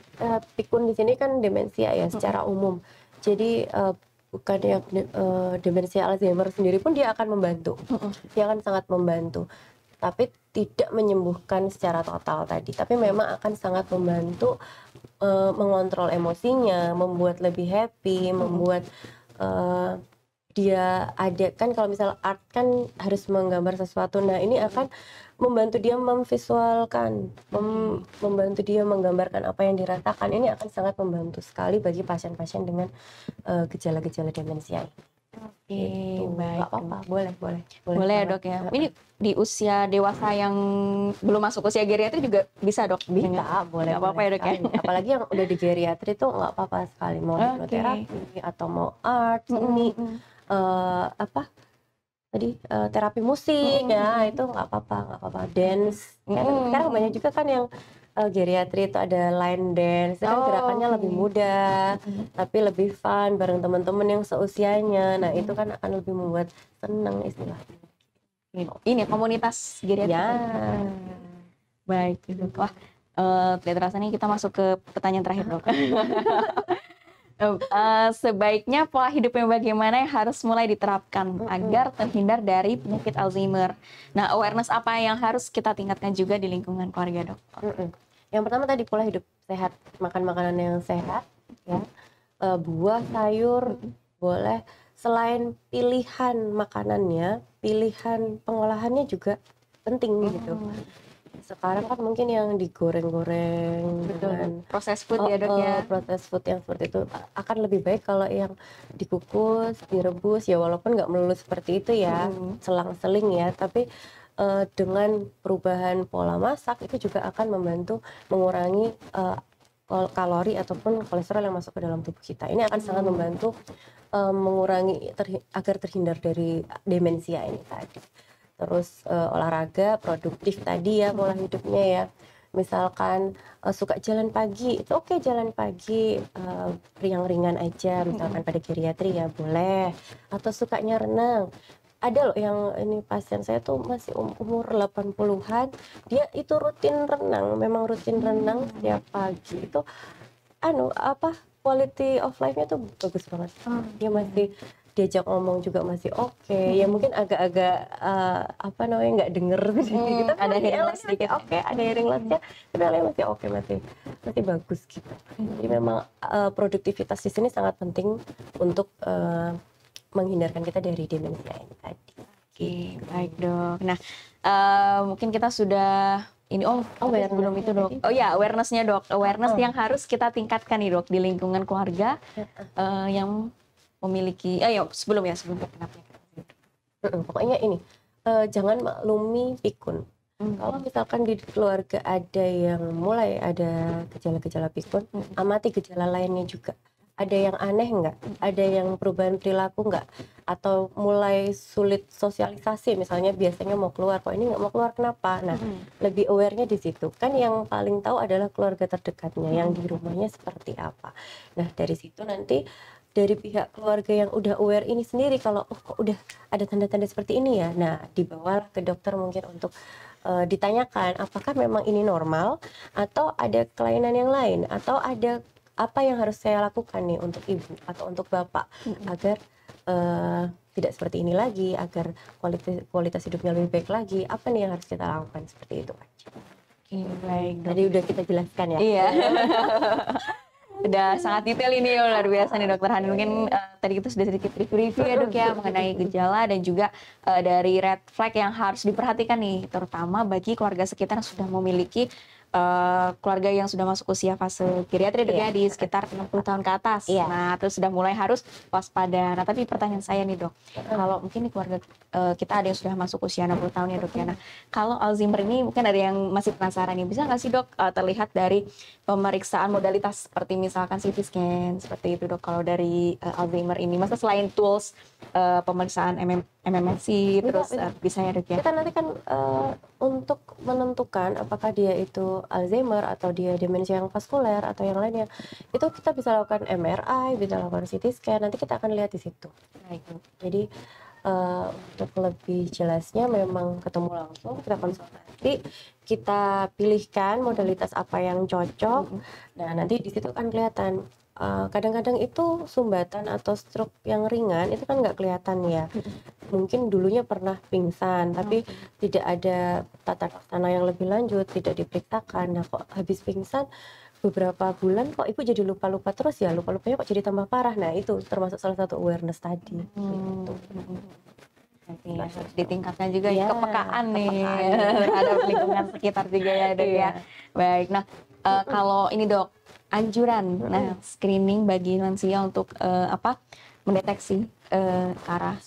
pikun di sini kan demensia ya secara umum. Jadi bukan yang demensia Alzheimer sendiri pun dia akan membantu. Dia akan sangat membantu. Tapi tidak menyembuhkan secara total tadi. Tapi memang akan sangat membantu mengontrol emosinya, membuat lebih happy, membuat dia ada kan, kalau misal art kan harus menggambar sesuatu. Nah, ini akan membantu dia memvisualkan, membantu dia menggambarkan apa yang dirasakan. Ini akan sangat membantu sekali bagi pasien-pasien dengan gejala-gejala demensia. Oke, baik. Nggak apa-apa, boleh ya dok ya. Ini di usia dewasa yang belum masuk usia geriatri juga bisa dok? Bisa, boleh. Nggak apa-apa ya dok ya? Apalagi yang udah di geriatri itu nggak apa-apa sekali, mau hipnoterapi atau mau art, seni, terapi musik ya, itu nggak apa-apa, dance. Sekarang banyak juga kan yang geriatri itu ada line dance, kan gerakannya lebih mudah, tapi lebih fun bareng teman-teman yang seusianya. Nah, itu kan akan lebih membuat senang istilahnya. Ini komunitas geriatri. Ya. Baik, gitu. Wah, tidak terasa nih kita masuk ke pertanyaan terakhir dok. Sebaiknya pola hidup yang bagaimana yang harus mulai diterapkan agar terhindar dari penyakit Alzheimer. Nah, awareness apa yang harus kita tingkatkan juga di lingkungan keluarga dok? Yang pertama tadi pola hidup sehat, makan makanan yang sehat, ya, buah, sayur, boleh. Selain pilihan makanannya, pilihan pengolahannya juga penting gitu. Sekarang kan mungkin yang digoreng-goreng dengan proses food ya dok ya. Proses food yang seperti itu akan lebih baik kalau yang dikukus, direbus ya, walaupun nggak melulu seperti itu ya, selang-seling ya, tapi dengan perubahan pola masak itu juga akan membantu mengurangi kalori ataupun kolesterol yang masuk ke dalam tubuh kita. Ini akan sangat membantu mengurangi agar terhindar dari demensia ini tadi. Terus olahraga produktif tadi ya, pola hidupnya ya. Misalkan suka jalan pagi, itu oke, jalan pagi ringan-ringan aja, misalkan pada geriatri ya boleh. Atau sukanya renang. Ada loh yang ini pasien saya tuh masih umur 80-an, dia itu rutin renang, memang rutin renang setiap pagi. Itu quality of life-nya tuh bagus banget. Dia masih diajak ngomong juga masih oke. Ya mungkin agak-agak apa namanya nggak denger gitu. Ada hearing loss sedikit. Oke, ada hearing lossnya, tapi lainnya masih oke, masih bagus gitu. Jadi memang produktivitas di sini sangat penting untuk menghindarkan kita dari demensia ini tadi. Oke, baik dok. Nah, mungkin kita sudah ini belum itu dok. Oh ya, awareness-nya dok, awareness yang harus kita tingkatkan nih dok di lingkungan keluarga yang memiliki. Sebelum kenapa? Pokoknya ini jangan maklumi pikun. Kalau misalkan di keluarga ada yang mulai ada gejala-gejala pikun, amati gejala lainnya juga. Ada yang aneh nggak? Ada yang perubahan perilaku nggak? Atau mulai sulit sosialisasi, misalnya biasanya mau keluar, kok ini nggak mau keluar, kenapa? Nah, lebih aware-nya di situ. Kan yang paling tahu adalah keluarga terdekatnya, yang di rumahnya seperti apa. Nah, dari situ nanti dari pihak keluarga yang udah aware ini sendiri, kalau kok udah ada tanda-tanda seperti ini ya, nah dibawa ke dokter mungkin untuk ditanyakan apakah memang ini normal atau ada kelainan yang lain, atau ada apa yang harus saya lakukan nih untuk ibu atau untuk bapak agar tidak seperti ini lagi, agar kualitas hidupnya lebih baik lagi. Apa nih yang harus kita lakukan, seperti itu aja. Oke, baik. Tadi udah kita jelaskan ya. Iya. Udah sangat detail ini, luar biasa nih dokter Hani. Mungkin tadi kita sudah sedikit review ya dok ya mengenai gejala dan juga dari red flag yang harus diperhatikan nih, terutama bagi keluarga sekitar yang sudah memiliki keluarga yang sudah masuk usia fase geriatri dok ya, di sekitar 60 tahun ke atas. Nah, terus sudah mulai harus waspada. Nah, tapi pertanyaan saya nih dok, kalau mungkin di keluarga kita ada yang sudah masuk usia 60 tahun ya dok ya. Nah, kalau Alzheimer ini mungkin ada yang masih penasaran nih, bisa nggak sih dok terlihat dari pemeriksaan modalitas seperti misalkan CT scan seperti itu dok, kalau dari Alzheimer ini, masa selain tools pemeriksaan MMSI terus bisa ya dok ya? Kita nanti kan untuk menentukan apakah dia itu Alzheimer atau dia demensia yang vaskuler atau yang lainnya, itu kita bisa lakukan MRI, bisa lakukan CT scan, nanti kita akan lihat di situ. Jadi untuk lebih jelasnya memang ketemu langsung, kita konsultasi, kita pilihkan modalitas apa yang cocok. Nah, nanti di situ kan kelihatan. Kadang-kadang itu sumbatan atau stroke yang ringan itu kan nggak kelihatan ya. Mungkin dulunya pernah pingsan, tapi tidak ada tata laksana yang lebih lanjut, tidak diperiksakan. Nah, kok habis pingsan beberapa bulan kok ibu jadi lupa-lupa terus ya, lupa-lupanya kok jadi tambah parah. Nah, itu termasuk salah satu awareness tadi. Gitu. Harus ditingkatkan juga ya, kepekaan nih terhadap lingkungan sekitar juga ya dok ya. Baik, nah kalau ini dok, anjuran, nah screening bagi lansia untuk mendeteksi ke arah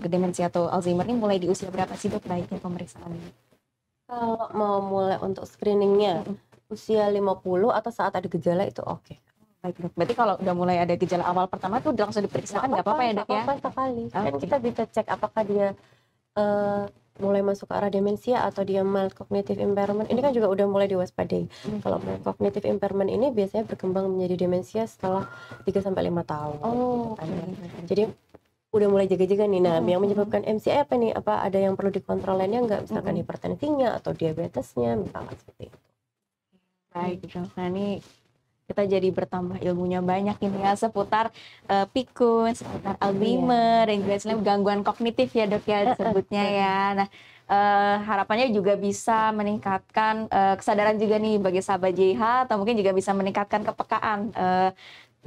demensia atau Alzheimer ini mulai di usia berapa sih dok baiknya pemeriksaan ini? Kalau mau mulai untuk screeningnya usia 50 atau saat ada gejala itu oke. Baik dok, berarti kalau udah mulai ada gejala awal pertama tuh langsung diperiksakan nggak apa-apa ya dok ya? Nggak apa-apa sekali, kan kita bisa cek apakah dia mulai masuk ke arah demensia atau dia mild cognitive impairment. Ini kan juga udah mulai diwaspadai. Kalau mild cognitive impairment ini biasanya berkembang menjadi demensia setelah 3-5 tahun. Jadi udah mulai jaga-jaga nih. Nah, yang menyebabkan MCI apa nih? Apa ada yang perlu dikontrol lainnya nggak? Misalkan hipertensinya atau diabetesnya, misalkan seperti itu. Baik dok, nah ini kita jadi bertambah ilmunya banyak ini ya seputar pikun, seputar Alzheimer dan juga gangguan kognitif ya dok ya disebutnya ya. Nah harapannya juga bisa meningkatkan kesadaran juga nih bagi sahabat JH, atau mungkin juga bisa meningkatkan kepekaan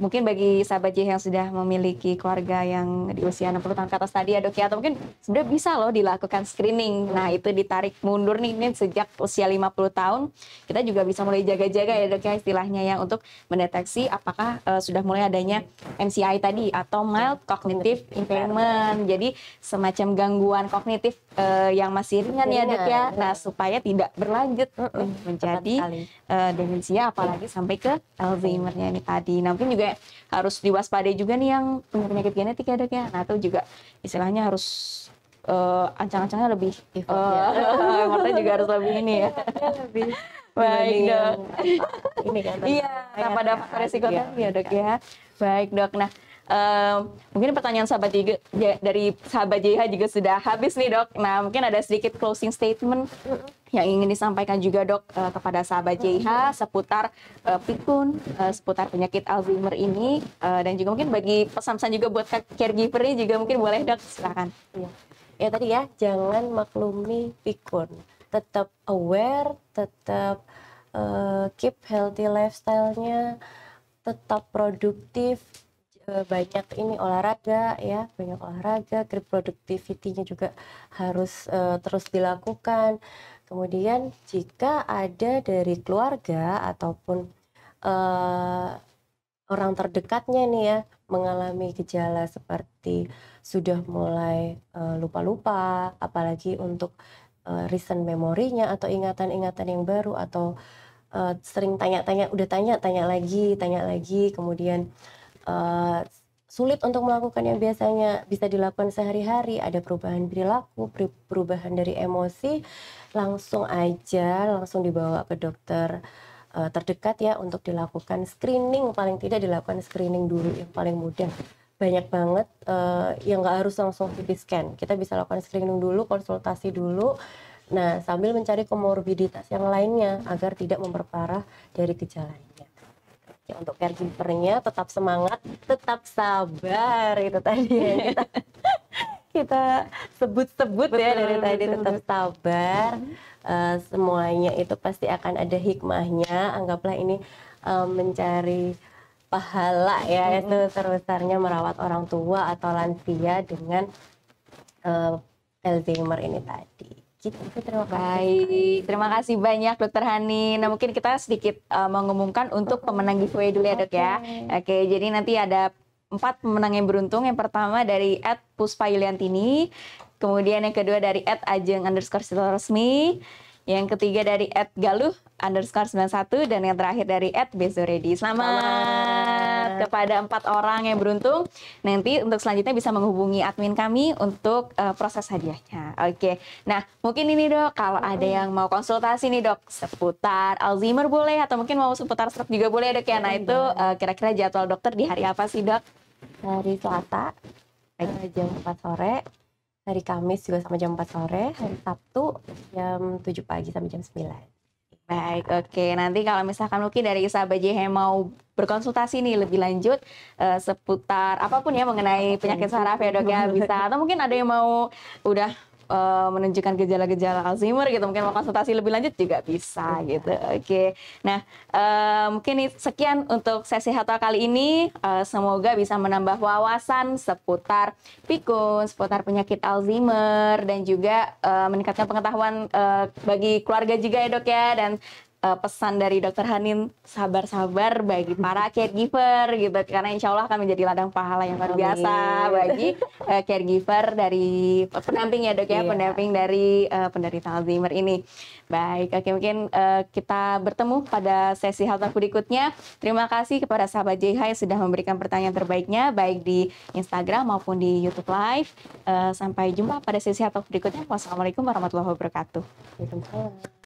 mungkin bagi sahabat JH yang sudah memiliki keluarga yang di usia 60 tahun ke atas tadi ya dok ya, atau mungkin sudah bisa loh dilakukan screening. Nah itu ditarik mundur nih ini sejak usia 50 tahun, kita juga bisa mulai jaga-jaga ya dok ya istilahnya ya, untuk mendeteksi apakah sudah mulai adanya MCI tadi atau mild cognitive impairment. Jadi semacam gangguan kognitif yang masih ringan ya dok ya, nah supaya tidak berlanjut menjadi demensia apalagi sampai ke Alzheimer-nya ini tadi. Nah mungkin juga harus diwaspadai juga nih yang punya penyakit genetik ya dok ya. Nah itu juga istilahnya harus ancang-ancangnya lebih Marta juga harus lebih ini ya. Lebih baik dok. Ini kan. Iya, tanpa ada faktor resiko tadi ya dok ya. Baik dok. Nah mungkin pertanyaan sahabat juga dari sahabat JH juga sudah habis nih dok. Nah mungkin ada sedikit closing statement yang ingin disampaikan juga dok kepada sahabat JH seputar pikun, seputar penyakit Alzheimer ini, dan juga mungkin bagi pesan-pesan juga buat caregiver-nya juga mungkin boleh dok, silakan. Ya tadi ya, jangan maklumi pikun, tetap aware, tetap keep healthy lifestyle-nya, tetap produktif, banyak ini olahraga ya, banyak olahraga, productivity-nya juga harus terus dilakukan. Kemudian jika ada dari keluarga ataupun orang terdekatnya nih ya mengalami gejala seperti sudah mulai lupa-lupa, apalagi untuk recent memorinya atau ingatan-ingatan yang baru, atau sering tanya-tanya, udah tanya lagi, kemudian sulit untuk melakukan yang biasanya bisa dilakukan sehari-hari, ada perubahan perilaku, perubahan dari emosi, langsung dibawa ke dokter terdekat ya untuk dilakukan screening. Paling tidak dilakukan screening dulu yang paling mudah. Banyak banget yang nggak harus langsung CT scan, kita bisa lakukan screening dulu, konsultasi dulu. Nah, sambil mencari komorbiditas yang lainnya agar tidak memperparah dari gejalanya. Ya, untuk caregiver-nya tetap semangat, tetap sabar, itu tadi yang kita sebut-sebut ya dari tadi, tetap sabar. Semuanya itu pasti akan ada hikmahnya. Anggaplah ini mencari pahala ya, itu terbesarnya merawat orang tua atau lansia dengan Alzheimer ini tadi. Gitu, terima kasih. Baik, terima kasih banyak Dokter Hani. Nah mungkin kita sedikit mengumumkan untuk pemenang giveaway dulu ya dok ya. Oke, jadi nanti ada 4 pemenang yang beruntung. Yang pertama dari @Puspa_Yuliantini, kemudian yang kedua dari @Ajeng_resmi, yang ketiga dari @Galuh_91, dan yang terakhir dari @Bezoredi. Selamat kepada 4 orang yang beruntung. Nanti untuk selanjutnya bisa menghubungi admin kami untuk proses hadiahnya. Oke, nah mungkin ini dok, kalau ada yang mau konsultasi nih dok seputar Alzheimer boleh, atau mungkin mau seputar stroke juga boleh dok ya. Nah itu kira-kira jadwal dokter di hari apa sih dok? Hari Selasa jam 4 sore, hari Kamis juga sama jam 4 sore, hari Sabtu jam 7 pagi sampai jam 9. Baik, oke. Nanti kalau misalkan mungkin dari sahabat JH mau berkonsultasi nih lebih lanjut seputar apapun ya mengenai penyakit saraf ya dok ya, bisa. Atau mungkin ada yang mau udah menunjukkan gejala-gejala Alzheimer gitu, mungkin mau konsultasi lebih lanjut juga bisa gitu. Oke. Nah, mungkin sekian untuk sesi Hatwa kali ini. Semoga bisa menambah wawasan seputar pikun, seputar penyakit Alzheimer, dan juga meningkatkan pengetahuan bagi keluarga juga ya dok ya. Dan pesan dari Dokter Hanin, sabar-sabar bagi para caregiver gitu, karena insya Allah akan menjadi ladang pahala yang luar biasa bagi caregiver dari pendamping ya dok ya, pendamping dari penderita Alzheimer ini. Baik, oke, mungkin kita bertemu pada sesi Health Talk berikutnya. Terima kasih kepada sahabat JH yang sudah memberikan pertanyaan terbaiknya baik di Instagram maupun di YouTube Live. Sampai jumpa pada sesi Health Talk berikutnya. Wassalamualaikum warahmatullahi wabarakatuh. Waalaikumsalam.